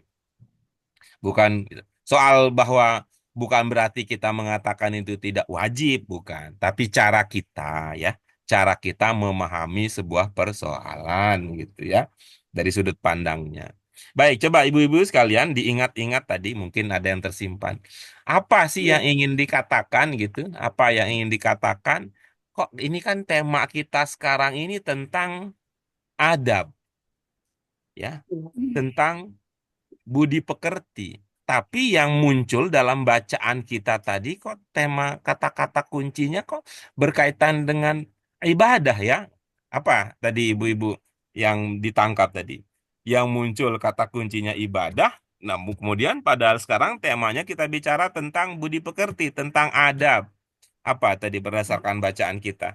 Bukan soal bahwa bukan berarti kita mengatakan itu tidak wajib, bukan. Tapi cara kita ya, cara kita memahami sebuah persoalan gitu ya, dari sudut pandangnya. Baik, coba ibu-ibu sekalian diingat-ingat tadi mungkin ada yang tersimpan. Apa sih yang Iya. ingin dikatakan gitu? Apa yang ingin dikatakan? Kok ini kan tema kita sekarang ini tentang adab ya, Iya. tentang budi pekerti. Tapi yang muncul dalam bacaan kita tadi kok tema kata-kata kuncinya kok berkaitan dengan ibadah ya. Apa tadi ibu-ibu yang ditangkap tadi? Yang muncul kata kuncinya ibadah. Nah, kemudian padahal sekarang temanya kita bicara tentang budi pekerti, tentang adab. Apa tadi berdasarkan bacaan kita?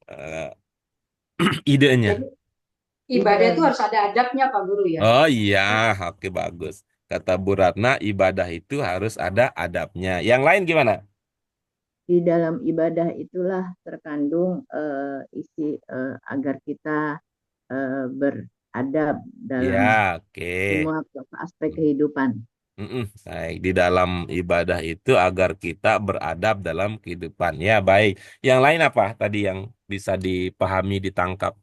Eh, idenya. Jadi ibadah itu harus ada adabnya Pak Guru ya. Oh iya, oke bagus. Kata Bu Ratna, ibadah itu harus ada adabnya. Yang lain gimana? Di dalam ibadah itulah terkandung isi agar kita beradab dalam Ya, oke. semua aspek kehidupan. Baik, di dalam ibadah itu agar kita beradab dalam kehidupan. Ya, baik. Yang lain apa tadi yang bisa dipahami, ditangkap?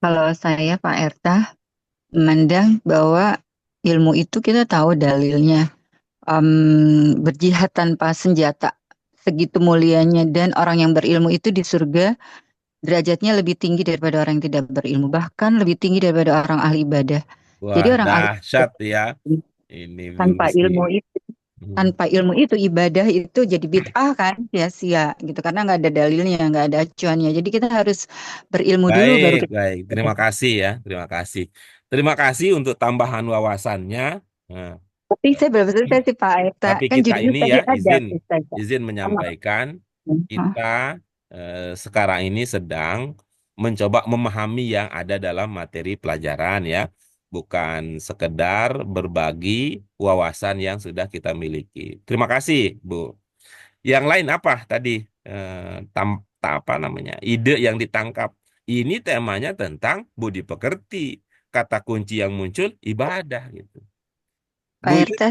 Kalau saya Pak Erta memandang bahwa ilmu itu kita tahu dalilnya. Berjihad tanpa senjata segitu mulianya, dan orang yang berilmu itu di surga derajatnya lebih tinggi daripada orang yang tidak berilmu, bahkan lebih tinggi daripada orang ahli ibadah. Jadi Wah, orang ahli dahsyat ya. Ini Bu tanpa Lucy. ilmu itu Hmm. tanpa ilmu itu ibadah itu jadi bid'ah kan, sia-sia gitu, karena nggak ada dalilnya, nggak ada acuannya. Jadi kita harus berilmu dulu baru Baik, kita. baik. Terima kasih ya. Terima kasih. Terima kasih untuk tambahan wawasannya. Nah, Tapi saya belum selesai sih Pak Eta, tapi kan kita judulnya ini tadi ya ada izin Ustaz. izin menyampaikan kita sekarang ini sedang mencoba memahami yang ada dalam materi pelajaran ya, bukan sekedar berbagi wawasan yang sudah kita miliki. Terima kasih, Bu. Yang lain apa tadi apa namanya ide yang ditangkap? Ini temanya tentang budi pekerti. Kata kunci yang muncul ibadah gitu. Pak Bu Yud, Erta,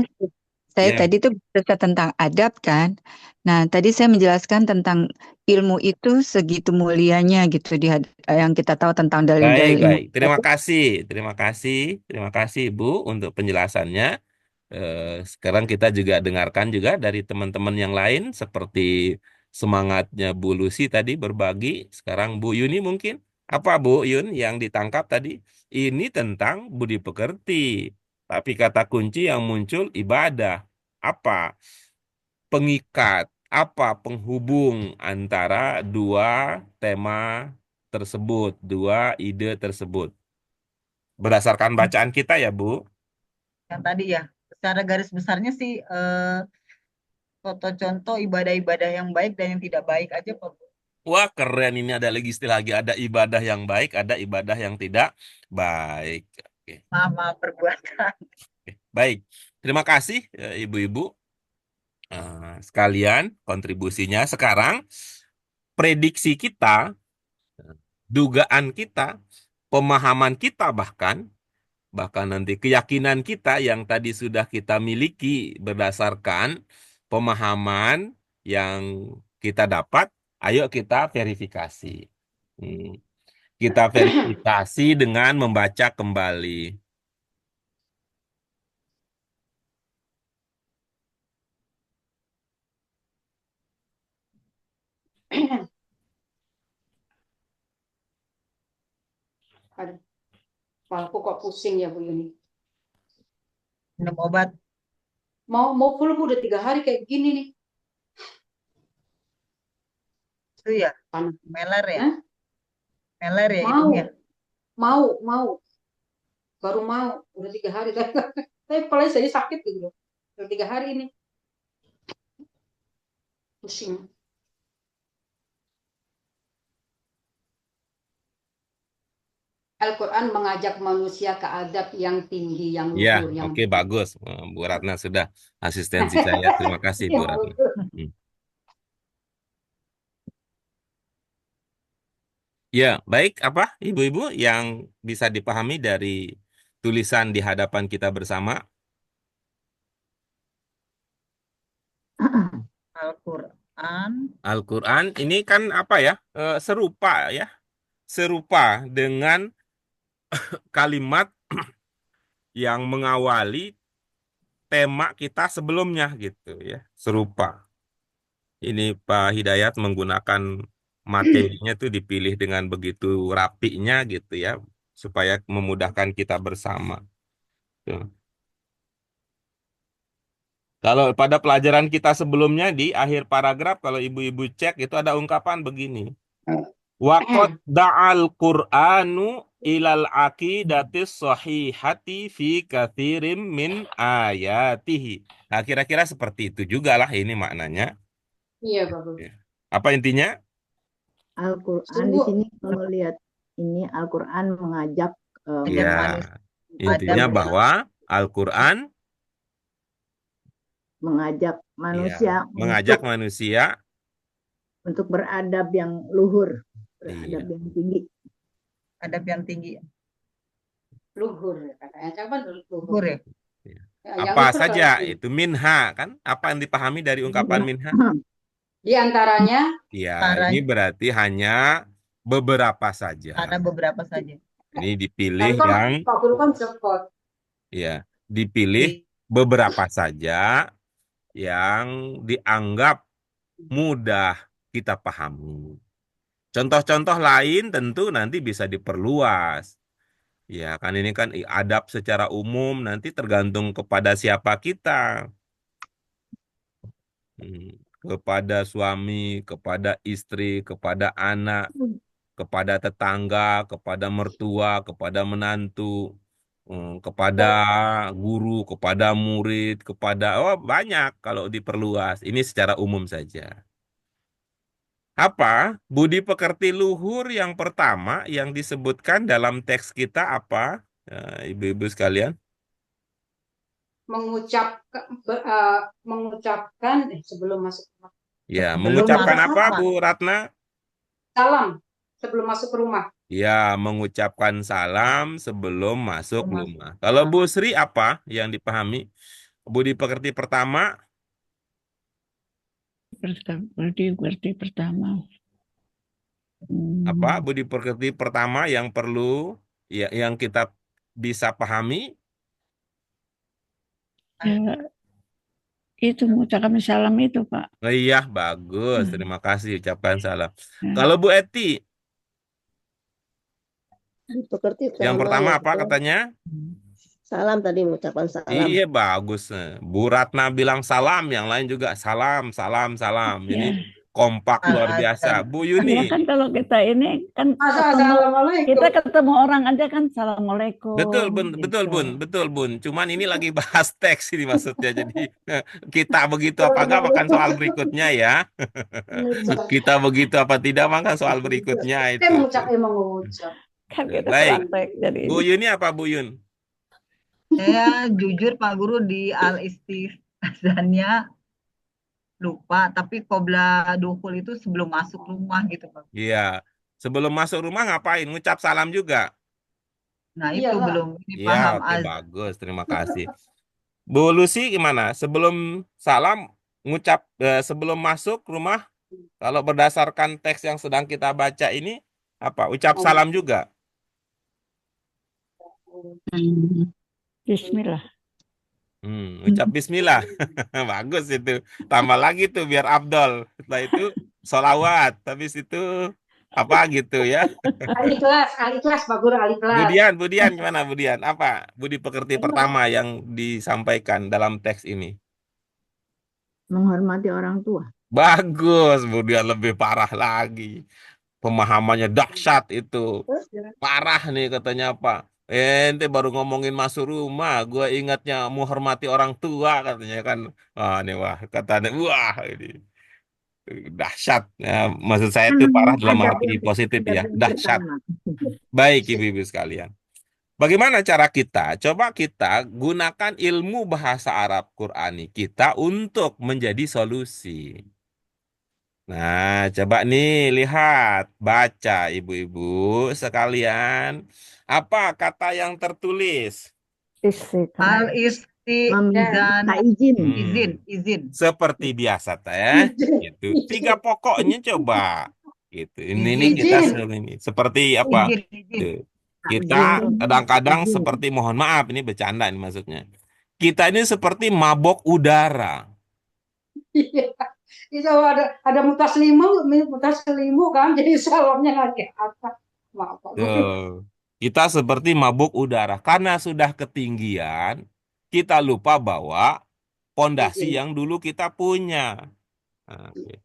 saya ya. tadi tuh bercerita tentang adab kan. Nah, tadi saya menjelaskan tentang ilmu itu segitu mulianya gitu yang kita tahu tentang Baik, dalil-dalil ilmu. baik. Terima kasih. Terima kasih. Terima kasih, Bu, untuk penjelasannya. Sekarang kita juga dengarkan juga dari teman-teman yang lain seperti semangatnya Bu Lucy tadi berbagi. Sekarang Bu Yuni mungkin. Apa Bu Yun yang ditangkap tadi? Ini tentang budi pekerti. Tapi kata kunci yang muncul ibadah. Apa pengikat? Apa penghubung antara dua tema tersebut, dua ide tersebut? Berdasarkan bacaan kita ya, Bu. Yang tadi ya, secara garis besarnya sih foto contoh ibadah-ibadah yang baik dan yang tidak baik aja Pak. Wah, keren ini ada lagi istilah lagi. Ada ibadah yang baik, ada ibadah yang tidak baik. Oke, Maaf perbuatan. oke. Baik. Terima kasih ibu-ibu sekalian kontribusinya. Sekarang prediksi kita, dugaan kita, pemahaman kita bahkan nanti keyakinan kita yang tadi sudah kita miliki berdasarkan pemahaman yang kita dapat, ayo kita verifikasi. Hmm. Kita verifikasi dengan membaca kembali. Aduh, kepalaku kok pusing ya Bu Yuni. Minum obat Mau flu Bu, udah 3 hari kayak gini nih. itu ya, Panas. meler ya, Hah? meler ya Mau, hidungnya. mau. Baru mau, udah 3 hari. Tapi kepala saya sakit gitu loh. Udah 3 hari ini. Pusing. Al-Quran mengajak manusia ke adab yang tinggi, yang Ya, luhur, yang oke, bagus. Bu Ratna sudah asistensi saya. Terima kasih, Bu yang Ratna. luhur. Hmm. Ya, baik. Apa, ibu-ibu yang bisa dipahami dari tulisan di hadapan kita bersama? Al-Quran Al-Quran ini kan apa ya? Serupa ya. Serupa dengan kalimat yang mengawali tema kita sebelumnya gitu ya. Serupa. Ini Pak Hidayat menggunakan materinya tuh dipilih dengan begitu rapinya gitu ya, supaya memudahkan kita bersama. Tuh. Kalau pada pelajaran kita sebelumnya di akhir paragraf, kalau ibu-ibu cek itu ada ungkapan begini. Waqad da'al Qur'anu ilal aqidatis sahihati fi katsirin min ayatihi. Nah, kira-kira seperti itu juga lah ini maknanya. Iya, bagus. Apa intinya? Al-Quran di sini kalau lihat ini Al-Quran mengajak ajak Ya, manusia intinya adab bahwa Al-Quran mengajak ya, manusia mengajak manusia untuk beradab yang luhur, beradab iya, yang tinggi. adab yang tinggi. Luhur katanya. Coba luhur. Luhur ya. iya. Yang Apa luhur kalau saja ini. itu minha kan? Apa yang dipahami dari ungkapan minha? Di antaranya Ya, Antara ini berarti hanya beberapa saja. ada beberapa saja. Ini dipilih tadi kan yang Pak Guru kan cepot. ya, dipilih beberapa saja yang dianggap mudah kita pahami. Contoh-contoh lain tentu nanti bisa diperluas. Ya, kan ini kan adab secara umum nanti tergantung kepada siapa kita. Kepada suami, kepada istri, kepada anak, kepada tetangga, kepada mertua, kepada menantu, kepada guru, kepada murid, kepada banyak kalau diperluas. Ini secara umum saja. Apa budi pekerti luhur yang pertama yang disebutkan dalam teks kita apa, ibu-ibu sekalian? Mengucapkan sebelum masuk rumah. Ya, Sebelum mengucapkan masuk apa, rumah. Bu Ratna? Salam sebelum masuk ke rumah. Ya, mengucapkan salam sebelum masuk Rumah. rumah. Kalau Bu Sri apa yang dipahami? Budi pekerti pertama, Berarti pertama. apa? Budi pekerti pertama yang perlu, ya, yang kita bisa pahami. Ya, itu mengucapkan salam itu, Pak. Oh iya, bagus. Terima kasih, ucapkan salam. Ya. Kalau Bu Eti, Pekerti yang pertama apa katanya? salam tadi mengucapkan salam. Iya, bagus. Bu Ratna bilang salam, yang lain juga salam, salam, salam. Ini Ya. kompak luar biasa. Bu Ya Yuni. kan kalau kita ini kan Assalamualaikum. kita ketemu orang aja kan assalamualaikum. Betul, betul gitu. Bun, betul Bun. Cuman ini lagi bahas teks ini maksudnya. Jadi kita begitu apa enggak makan soal berikutnya ya. Kita begitu apa tidak makan soal berikutnya itu. mengucap. Kan kita Baik. praktek jadi Bu Yuni apa Bu Yun? Saya jujur Pak Guru di al-istizannya lupa, tapi qobla dukhul itu sebelum masuk rumah gitu Pak. Iya. Sebelum masuk rumah ngapain? Ngucap salam juga. Nah itu Iyalah. belum Iya, paham oke, azan. bagus. Terima kasih. Bu Lucy gimana? Sebelum salam ngucap sebelum masuk rumah, kalau berdasarkan teks yang sedang kita baca ini apa? Ucap salam juga. Bismillah. Ucap bismillah. Bagus itu. Tambah lagi tuh biar Abdol. Setelah itu sholawat. Habis itu apa gitu ya. Al-Ikhlas, Pak Guru, Al-Ikhlas. Budian gimana Budian? Apa budi pekerti pertama yang disampaikan dalam teks ini? Menghormati orang tua. Bagus, Budian lebih parah lagi. Pemahamannya dahsyat itu. Parah nih katanya apa? Ente baru ngomongin masuk rumah, gue ingatnya menghormati orang tua katanya kan. Wah, ini wah katanya wah ini dahsyat. Ya, maksud saya itu parah dalam arti positif ya, dahsyat. Baik ibu-ibu sekalian. Bagaimana cara kita? Coba kita gunakan ilmu bahasa Arab Qurani kita untuk menjadi solusi. Nah, coba nih lihat, baca ibu-ibu sekalian. Apa kata yang tertulis? Al-istizan izin. Seperti biasa teh, gitu. 3 pokoknya coba. Gitu. Ini kita ini seperti apa? Izin. Kita kadang-kadang seperti mohon maaf ini bercanda ini maksudnya. Kita ini seperti mabok udara. Itu ada mutaslimu kan, jadi salamnya lagi apa? Maaf, Pak Guru. Tuh. Kita seperti mabuk udara karena sudah ketinggian, kita lupa bawa pondasi yang dulu kita punya. Nah, oke.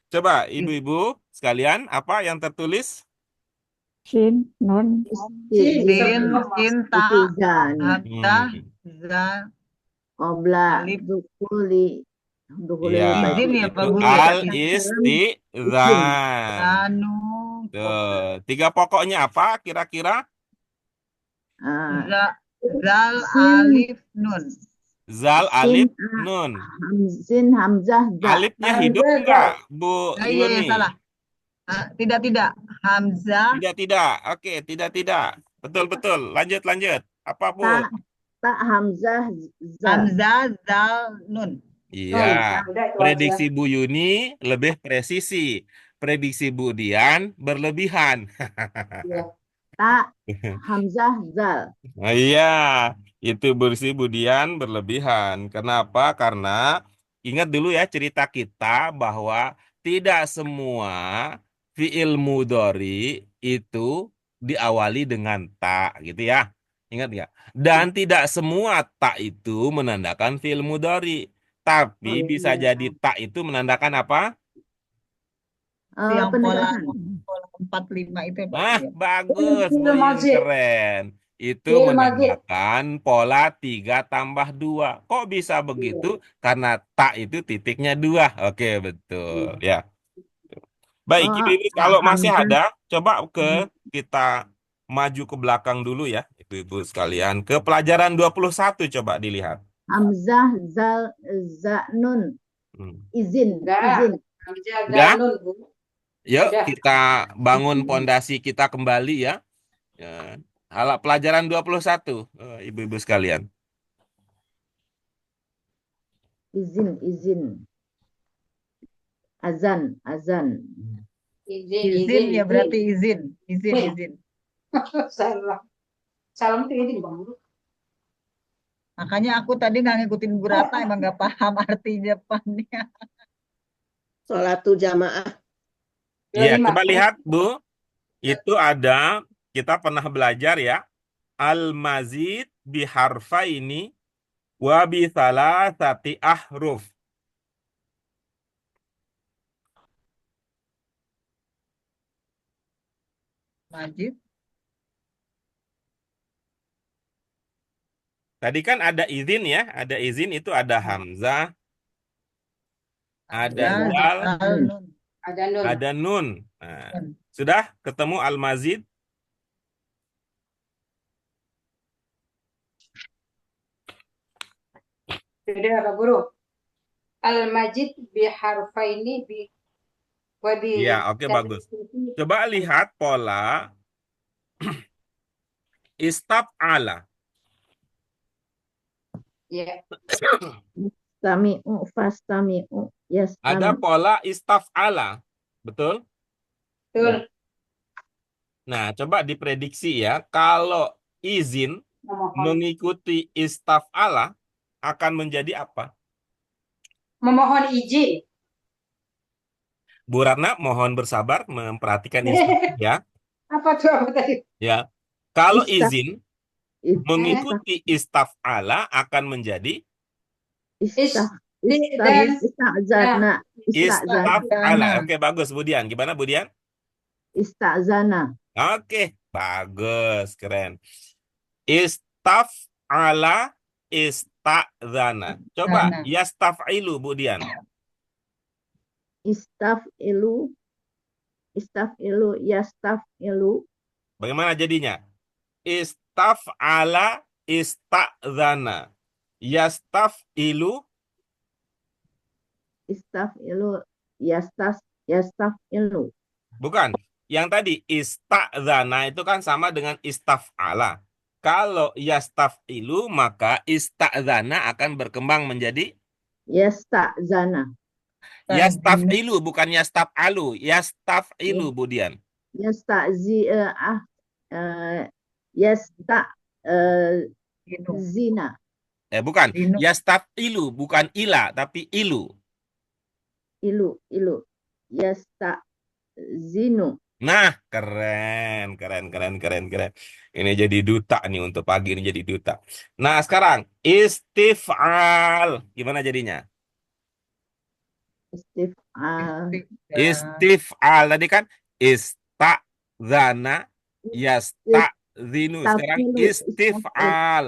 Coba ibu-ibu sekalian, apa yang tertulis? Sin, nun, Cinta, hamzah, za, Qobla alif. dukuli Ya, Izin ya, Pak itu Guru. al-istizan. Anu, Tuh, 3 pokoknya apa kira-kira? zal, alif, nun. Zal, alif, nun. Sin, hamzah, za. Alifnya hidup enggak, Bu Iya, Yuni? salah. Tidak. Hamzah, Tidak. Oke, tidak. Betul. Lanjut. Apa, Bu? Ta hamzah za. Hamzah, zal, nun. Iya, Udah itu aja. prediksi Bu Yuni lebih presisi. Prediksi Bu Dian berlebihan. Iya. Ta hamzah zal. Nah, iya, itu bersih Budian berlebihan. Kenapa? Karena ingat dulu ya cerita kita bahwa tidak semua fiil mudhari itu diawali dengan ta, gitu ya. Ingat nggak? Dan tidak semua ta itu menandakan fiil mudhari. Tapi bisa jadi ta itu menandakan apa? Yang pola Penegasan. 45 itu ya Pak. Ah, Iya. bagus, Bu Fiil Yun, madhi. keren. Itu Fiil madhi. menandakan pola 3 tambah 2. Kok bisa begitu? Karena tak itu titiknya 2. Oke, betul. Ya. Baik, Oh, Ibu-ibu, kalau masih hamzah. ada, coba kita maju ke belakang dulu ya, Ibu-ibu sekalian. Ke pelajaran 21 coba dilihat. Hamzah zal za nun. Hmm. Izin, Udah. izin. Hamzah Udah? dan nun, Bu. Yuk, Udah. kita bangun pondasi kita kembali ya. Ya. Pelajaran 21, Ibu-ibu sekalian. Izin, izin. Azan, azan. Izin ya berarti izin. Izin, Eh. izin. Salah. Salam itu izin, Bang Guru. Makanya aku tadi nggak ngikutin Bu Rata, emang nggak paham arti depannya. Sholatul jamaah. Iya, 25. coba lihat Bu. Itu ada, kita pernah belajar ya. Al-mazid biharfaini wa bi thalathati ahruf. Majid. Tadi kan ada izin ya, ada izin itu ada hamzah, ada Ya, dal, zal, nun. Ada nun. ada nun. Nah, sudah ketemu al-mazid? Jadi apa Guru? Al-Majid biharfaini bi wa bi Iya, oke, bagus. Coba lihat pola istaf'ala. Ya. Stami'u, fastami'u, Ada yastami'. pola istaf'ala. Betul? Betul. Nah, coba diprediksi ya. Kalau izin Memohon. mengikuti istaf'ala akan menjadi apa? Memohon izin. Bu Ratna, mohon bersabar memperhatikan instruksi ya. Apa tuh apa tadi? Ya. Kalau Istaf- izin Is- mengikuti istaf'ala akan menjadi Istaf, Dan istazana, istazana, istaf'ala. Oke, bagus Bu Dian. Gimana Bu Dian? istazana. Oke, bagus, keren. Istaf'ala, ista'zana. Coba Zana. yastaf'ilu Bu Dian. Istafilu, istafilu, yastafilu, Bagaimana jadinya? Istaf'ala, ista'zana. Yastaf'ilu, istafilu, yastafilu. bukan. Yang tadi ista'zana itu kan sama dengan istaf'ala. Kalau yastaf'ilu maka ista'zana akan berkembang menjadi Yastazana, yastaf'ilu, bukan yastaf'alu. Yastaf'ilu Bu Dian. yastazi, yasta, Inu. zina, Bukan. Inu. Yastaf'ilu, bukan ila, tapi ilu. ilu, yasta zinu. Nah, keren, keren, keren, keren, keren. Ini jadi duta nih untuk pagi ini jadi duta. Nah, sekarang istif'al. Gimana jadinya? Istif'al, Istif'al tadi kan ista'zana, yasta'zinu. Sekarang istif'al.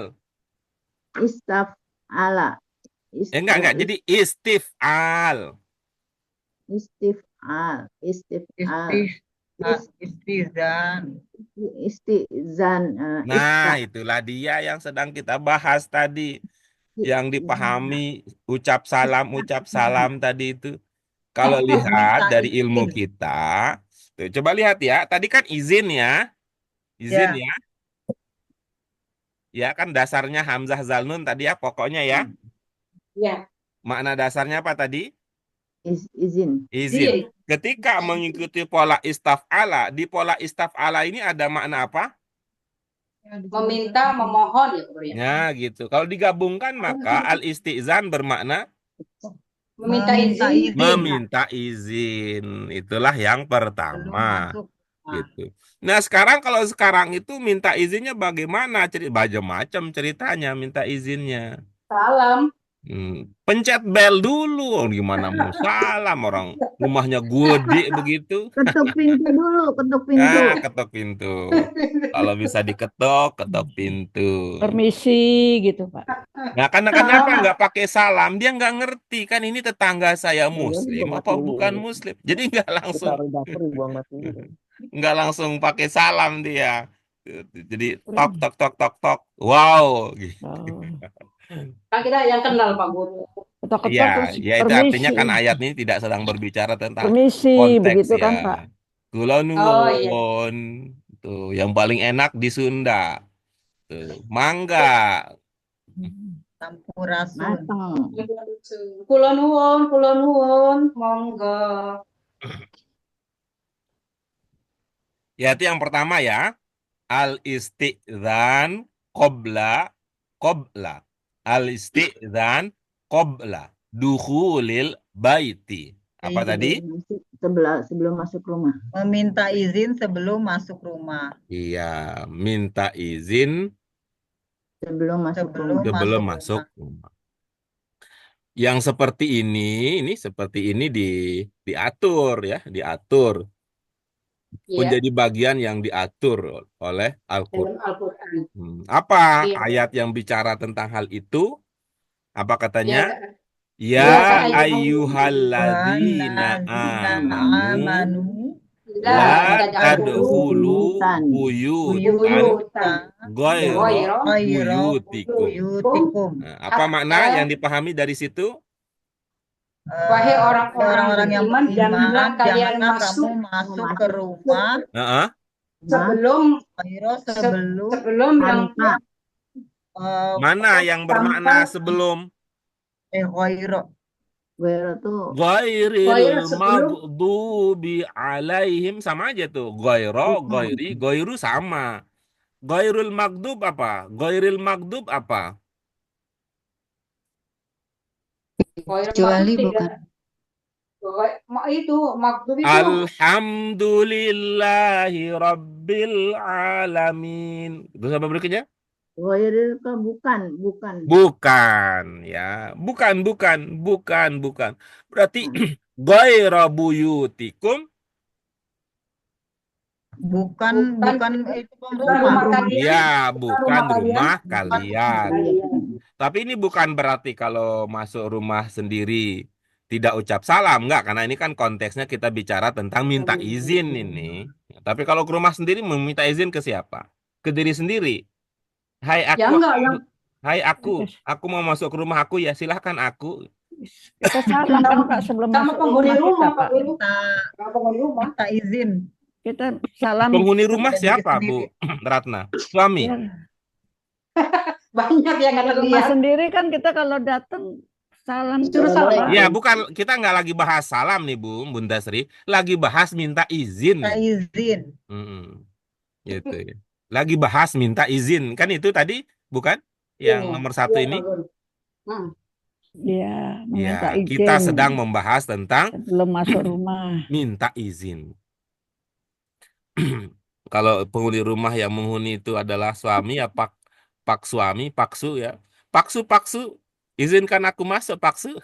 istaf'ala, Enggak. Jadi istif'al. istif'al, istif'al, Istizan. istizan, Nah, itulah dia yang sedang kita bahas tadi. Yang dipahami ucap salam tadi itu. Kalau lihat Minta dari ilmu izin. kita, tuh, coba lihat ya. Tadi kan izin ya. Izin ya. Ya kan dasarnya Hamzah Zal Nun tadi ya pokoknya ya. Ya, Makna dasarnya apa tadi? Izin. Izin. izin. Ketika mengikuti pola istaf'ala, di pola istaf'ala ini ada makna apa? Meminta, memohon ya, Bro ya. Ya gitu. Kalau digabungkan maka al-istizan bermakna Meminta Meminta izin. izin meminta izin. Itulah yang sebelum pertama. masuk rumah. Gitu. Nah sekarang kalau sekarang itu minta izinnya bagaimana? Macam ceritanya minta izinnya. Salam. Pencet bel dulu. Gimana mau salam orang rumahnya gede begitu. Ketuk pintu dulu, ketuk pintu. Ketok pintu. Kalau bisa diketok, ketok pintu. Permisi gitu, Pak. Nah, karena kenapa nggak pakai salam? Dia nggak ngerti kan ini tetangga saya Muslim apa bukan Muslim. Jadi nggak langsung pakai salam dia. Jadi tok tok tok tok tok. Wow. Gitu. Oh. Kan kita yang kenal Pak Guru. Ketok-ketok Ya, terus ya itu permisi. artinya kan ayat ini tidak sedang berbicara tentang Permisi, konteks begitu ya. kan, Pak? Kula Oh iya. nuwun. Tuh, yang paling enak di Sunda. Tuh, mangga. Sampurasun. Mateng. Kula nuwun, monggo. Ya, itu yang pertama ya. Al-istidzan qabla Al-istidzan qabla dukhulil baiti. Apa tadi? Sebelum masuk rumah. Meminta izin sebelum masuk rumah. Iya, minta izin Sebelum masuk rumah. sebelum masuk rumah. Yang seperti ini diatur ya, diatur. Iya, Menjadi bagian yang diatur oleh Al-Qur'an. dalam Al-Qur'an. Apa Iya. ayat yang bicara tentang hal itu? Apa katanya? Ya, Ya ya ayyuhalladzina amanu la la tadkhulu tadkhulu buyutan buyutan ghayra ghayra buyutikum. Buyutikum. Nah, apa makna yang dipahami dari situ? Wahai orang-orang yang beriman, beriman, kalian janganlah masuk kamu masuk ke rumah Heeh. sebelum sebelum yang Mana yang bermakna sebelum? ghairo. Wero tuh Ghairil sebelum maghdubi alaihim, sama aja tuh. Ghairo, ghairi, ghairu sama. Ghairul maghdub apa? Ghairil maghdub apa? Kecuali bukan. itu maghdub itu Alhamdulillahi Rabbil Alamin. Terus apa berikutnya? Wero itu bukan. Bukan, ya. Bukan. Berarti ghaira buyutikum. Bukan itu rumah rumah. kalian. Ya, bukan rumah Bukan kalian. kalian. Tapi ini bukan berarti kalau masuk rumah sendiri tidak ucap salam, enggak, karena ini kan konteksnya kita bicara tentang minta izin ini. Tapi kalau ke rumah sendiri meminta izin ke siapa? Ke diri sendiri. Hai Ya aku, enggak, hai aku mau masuk ke rumah aku ya, silahkan aku. Kita salam kan, Pak, sebelum sama masuk penghuni rumah kita, rumah, Pak. Pak Guru. Sama penghuni rumah. Minta izin. Kita salam. Penghuni rumah Diri siapa, sendiri. Bu Ratna? Suami. Ya, Banyak yang nggak rumah terlihat. sendiri kan kita kalau datang salam Suruh terus, salam. Pak. Ya, bukan, kita nggak lagi bahas salam nih, Bunda Sri. Lagi bahas minta izin. Minta izin. Gitu ya. Lagi bahas minta izin. Kan itu tadi, bukan? Yang Iya. nomor 1 Iya, ini. Pak Guru. Ya, minta Ya, izin kita sedang membahas tentang sebelum masuk rumah. minta izin. Kalau penghuni rumah yang menghuni itu adalah suami ya pak suami, paksu ya. Paksu, izinkan aku masuk, paksu.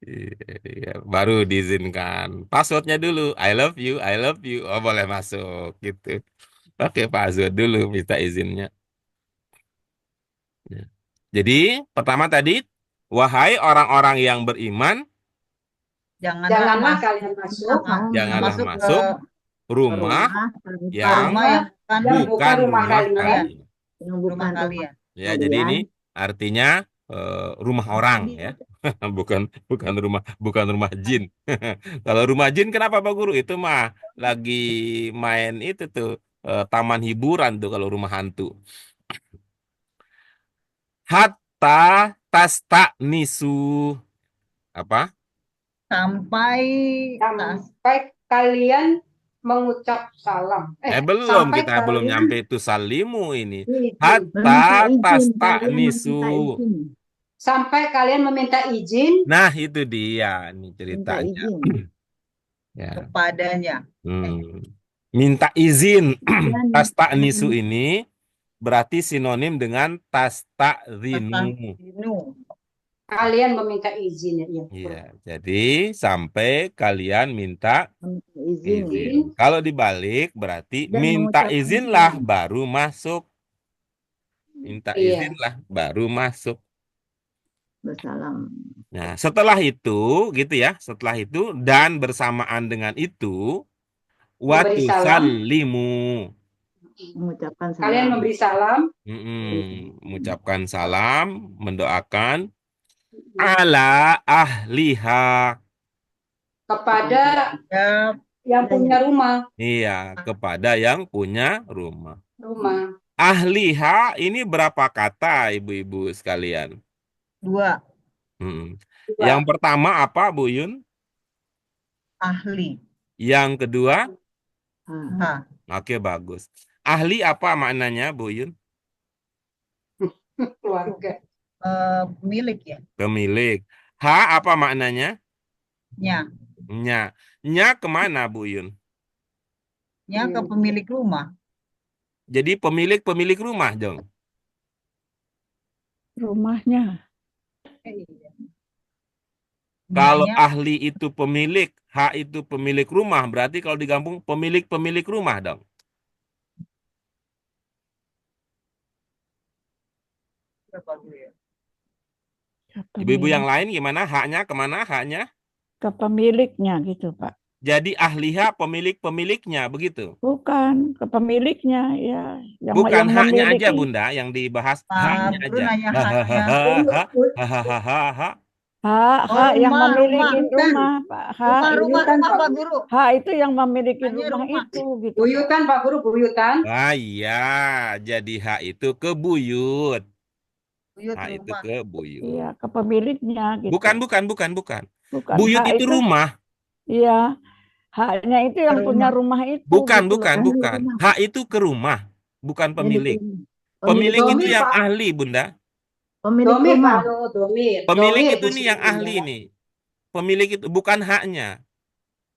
Iya, baru diizinkan. Passwordnya dulu, I love you. Oh, boleh masuk gitu. Oke, password dulu minta izinnya. Ya. Jadi, pertama tadi, wahai orang-orang yang beriman, Janganlah kalian masuk janganlah masuk masuk rumah yang bukan rumah kalian. Yang rumah kalian. Ya, jadi ini artinya rumah orang ya. bukan rumah jin. Kalau rumah jin kenapa Pak Guru? Itu mah lagi main itu tuh taman hiburan tuh kalau rumah hantu. Hatta tasta'nisu. Apa? Sampai Sampai kalian mengucap salam. Belum, Sampai kita belum kalian nyampe itu salimu ini. izin. Hatta Meminta izin, kalian tasta'nisu. meminta izin. Sampai kalian meminta izin Nah, itu dia nih Minta ceritanya. izin. Ya. kepadanya. Minta izin. Dan Tasta'nisu ini berarti sinonim dengan tasta'zinu. Tasta'zinu. kalian meminta izin. Ya. Iya, jadi sampai kalian minta meminta izin. izin. Kalau dibalik berarti Dan minta mengucapkan izinlah salam. baru masuk. Minta Iya. izinlah baru masuk. Bersalam. Nah, setelah itu gitu ya, setelah itu dan bersamaan dengan itu Memberi salam. watusallimu. Mengucapkan salam. Kalian memberi salam Mengucapkan salam, mendoakan ala ahliha. kepada Ya, yang punya rumah. Iya, kepada yang punya rumah. Rumah. Ahliha ini berapa kata ibu-ibu sekalian? 2. Yang pertama apa Bu Yun? Ahli. Yang kedua? Ha. Oke, bagus. Ahli apa maknanya Bu Yun? Keluarga. Pemilik ya. Pemilik. Ha apa maknanya? Nya. Nya kemana Bu Yun? Nya ke pemilik rumah. Jadi pemilik rumah dong. Rumahnya. Kalau Nyanya ahli itu pemilik, ha itu pemilik rumah, berarti kalau digabung pemilik rumah dong. berapa dulu ya? Ibu-ibu yang lain gimana? Haknya kemana? Haknya? Ke pemiliknya gitu, Pak. Jadi ahliha pemiliknya begitu. Bukan, ke pemiliknya ya. Bukan yang haknya aja memiliki. Bunda yang dibahas, Pak haknya Guru aja. nanya haknya. Hahaha. Hak yang rumah, memiliki rumah, Pak. Hak Rumah, itu Pak Guru. hak itu yang memiliki Hanya rumah rumah. itu gitu. Pak. Buyutan Pak Guru, buyutan. Ah iya, jadi hak itu ke buyut. Buyut Hak itu rumah. ke buyut. Iya, ke pemiliknya gitu. Bukan. Bukan, Buyut hak itu rumah. Iya, haknya itu yang punya rumah itu. Bukan. gitu loh. Hak itu ke rumah, bukan pemilik. Pemilik Pemilik itu domir, yang Pak. ahli, Bunda. Pemilik Domir rumah. Pak Guru, domir. Pemilik Domir itu nih yang disebut, ahli Bunda. nih. Pemilik itu bukan haknya.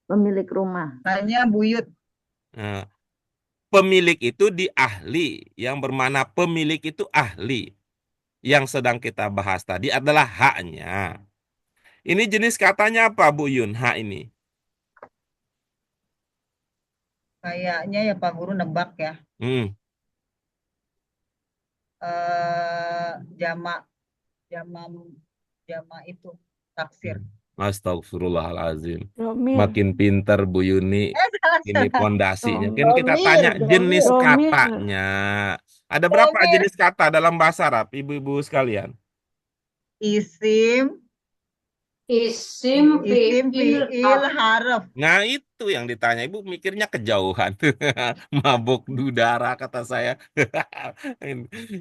Pemilik rumah. Hanya buyut. Nah, pemilik itu di ahli, yang bermana pemilik itu ahli. Yang sedang kita bahas tadi adalah haknya. Ini jenis katanya apa Bu Yun, hak ini? Kayaknya ya Pak Guru nebak ya. Jama itu taksir. Astagfirullahalazim. Domir. Makin pintar Bu Yuni. Ini pondasinya. Kan kita Domir, tanya jenis domir. katanya. Ada berapa jenis kata dalam bahasa Arab, ibu-ibu sekalian? Isim, fiil, harf. Nah itu yang ditanya. Ibu mikirnya kejauhan. Mabuk dudara kata saya.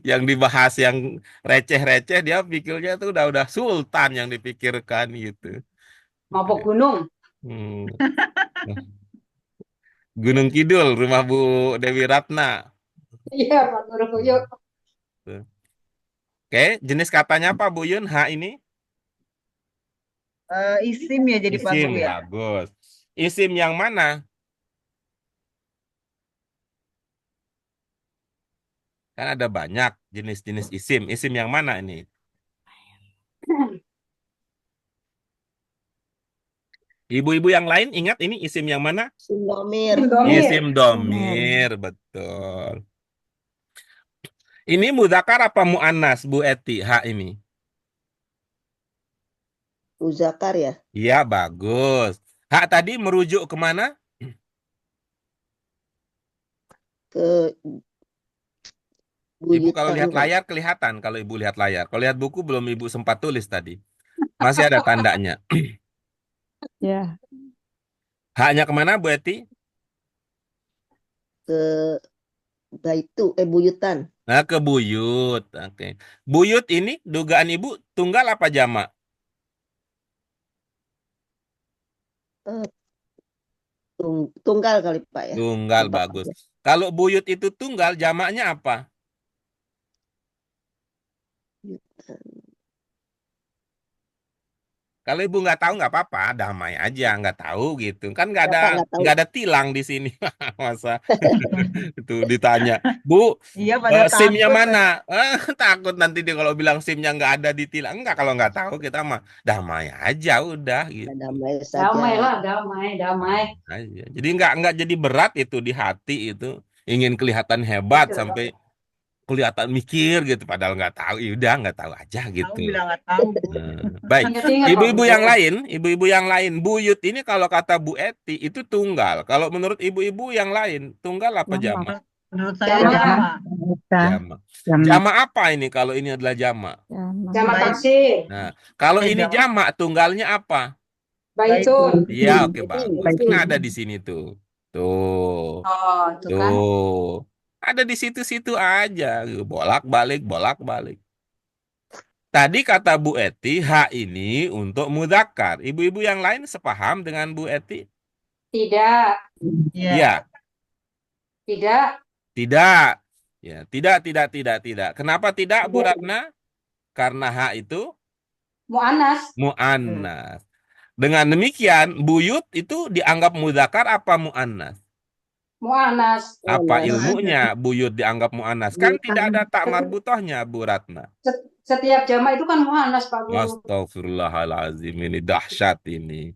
Yang dibahas yang receh-receh dia pikirnya tuh udah sultan yang dipikirkan gitu. Mabok gunung. Gunung Kidul, rumah Bu Dewi Ratna. Iya Pak Guru, yuk. Oke, jenis katanya apa Bu Yun? Hak ini? Isim ya jadi Pak Isim, Guru ya. bagus. Isim yang mana? Kan ada banyak jenis-jenis isim. Isim yang mana ini? Ibu-ibu yang lain ingat ini isim yang mana? Domir. Isim domir, betul. Ini mudzakkar apa muannas, Bu Eti? Hak ini? Muzakkar ya. Iya, bagus. Hak tadi merujuk kemana? Ke Ibu kalau buyutan lihat kan. layar kelihatan kalau Ibu lihat layar. Kalau lihat buku belum Ibu sempat tulis tadi. Masih ada tandanya. Ya. Haknya kemana Bu Eti? Ke buyutan. Nah, ke buyut. Oke. Buyut ini dugaan Ibu tunggal apa jamak? Eh, Tunggal kali Pak ya. Tunggal, Tebak bagus. aja. Kalau buyut itu tunggal, jamaknya apa? Buyutan. Kalau Ibu nggak tahu nggak apa-apa, damai aja, nggak tahu gitu. Kan Ya Pak, nggak tahu. nggak ada tilang di sini. Masa itu ditanya, Bu, Iya pada SIM-nya takut. mana? Takut nanti dia kalau bilang SIM-nya nggak ada di tilang. Enggak, kalau nggak tahu kita mah damai aja udah Ya, gitu. damai saja. Damai lah, damai, damai. Aja. Jadi nggak jadi berat itu di hati itu. Ingin kelihatan hebat Betul. sampai kelihatan mikir gitu, padahal nggak tahu. Ya udah nggak tahu aja Tahu gitu. bilang nggak tahu, Bu. Baik. Ingat-ingat, Pak Ibu-ibu yang Guru. lain, buyut ini kalau kata Bu Eti itu tunggal. Kalau menurut ibu-ibu yang lain, tunggal apa Jamak. jamak? Menurut saya Jamak. jama. Kita Jamak. jamak. Jamak apa ini kalau ini adalah jamak? Jamak. Jamak Baik. taksir. Nah, kalau ini Jamak. jamak, tunggalnya apa? Baitun. Iya, oke, bagus. Baik. Kan ada di sini tuh. Tuh. Oh, itu kan. Tuh. Ada di situ-situ aja. Bolak-balik, bolak-balik. Tadi kata Bu Eti, H ini untuk mudzakkar. Ibu-ibu yang lain sepaham dengan Bu Eti? Tidak, Iya. Iya. tidak. Tidak. Ya, tidak. Kenapa tidak, Bu Ratna? Karena H itu Mu'anas. mu'annas. Dengan demikian, buyut itu dianggap mudzakkar apa mu'annas? Mu'anas. Apa Mu'annas. ilmunya buyut dianggap mu'annas? Kan tidak ada tak marbutohnya, Bu Ratna. Setiap jamak itu kan mu'anas, Pak Guru. Astagfirullahalazim, ini dahsyat ini.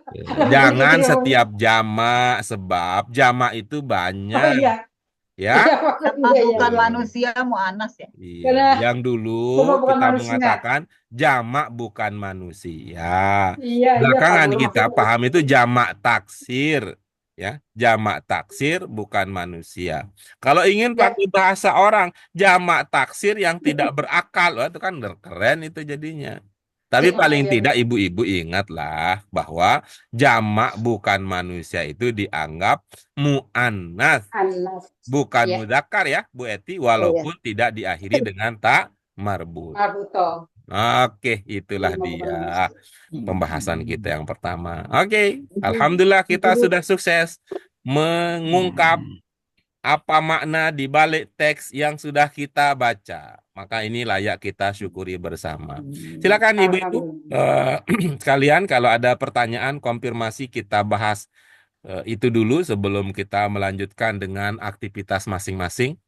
Ya, Ada jangan begitu ya, Bu. setiap jamak, sebab jamak itu Oh banyak, iya. ya. Iya, Pak Guru. Karena Iya, iya, bukan iya. manusia Mu'anas ya. Iya, Karena yang dulu semua bukan kita manusia. mengatakan jamak bukan manusia. Iya, Pak Belakangan Guru. kita Maksudnya paham itu jamak taksir, ya. Jamak taksir bukan manusia. Kalau ingin ya, pakai bahasa orang, jamak taksir yang tidak berakal, wah, itu kan keren itu jadinya. Tapi paling iya, tidak ibu-ibu ingatlah bahwa jamak bukan manusia itu dianggap mu'annas, Anas. bukan Ya, mudzakkar ya, Bu Eti, Oh ya. walaupun tidak diakhiri dengan tak marbut. Marbuto. Oke, itulah Iya, bukan dia manusia. pembahasan kita yang pertama. Oke, alhamdulillah kita sudah sukses mengungkap apa makna di balik teks yang sudah kita baca. Maka ini layak kita syukuri bersama. Silakan ibu-ibu Alhamdulillah. sekalian, kalau ada pertanyaan konfirmasi kita bahas itu dulu sebelum kita melanjutkan dengan aktivitas masing-masing.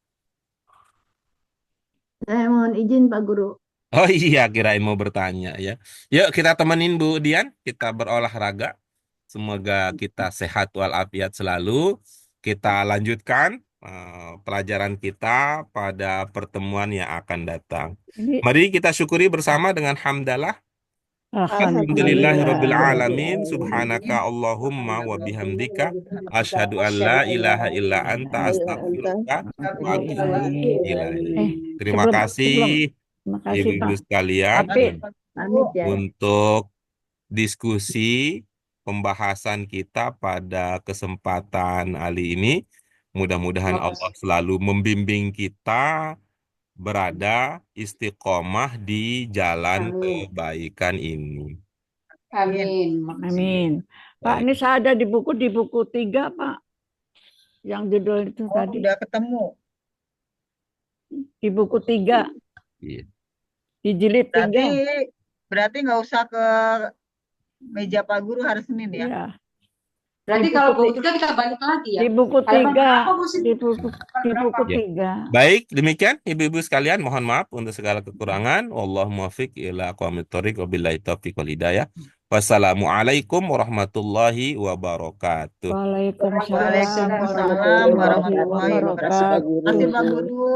Saya mohon izin Pak Guru. Oh iya, kirain mau bertanya ya. Yuk kita temenin Bu Dian, kita berolahraga. Semoga kita sehat walafiat selalu. Kita lanjutkan pelajaran kita pada pertemuan yang akan datang. Ini Mari kita syukuri bersama dengan hamdalah. Alhamdulillahirabbil alamin, subhanaka Allahumma wa bihamdika asyhadu an la ilaha illa anta astaghfiruka wa atubu ilaik. Terima sebelum kasih terima kasih ibu-ibu Pak. sekalian Tapi Pamit ya. untuk diskusi pembahasan kita pada kesempatan kali ini. Mudah-mudahan Allah selalu membimbing kita berada istiqomah di jalan Amin. kebaikan ini. Amin. amin. Pak, Baik. ini saya ada di buku 3 Pak. Yang judul itu Oh, tadi udah ketemu. di buku 3 Iya. di jilid 3. Berarti nggak usah ke meja Pak Guru hari Senin ya. Iya. Berarti Di kalau buku buku 3 kita balik lagi ya. Di buku Halaman 3, berapa, Bu, sih? di buku Berapa? Ya. 3. Baik, demikian ibu-ibu sekalian, mohon maaf untuk segala kekurangan. Wallahu muwaffiq ila aqwamit thoriq, wabillahi taufiq wal hidayah. Wassalamualaikum warahmatullahi wabarakatuh. Waalaikumsalam Waalaikumsalam warahmatullahi warahmatullahi wabarakatuh. wabarakatuh. Terima kasih Pak Guru.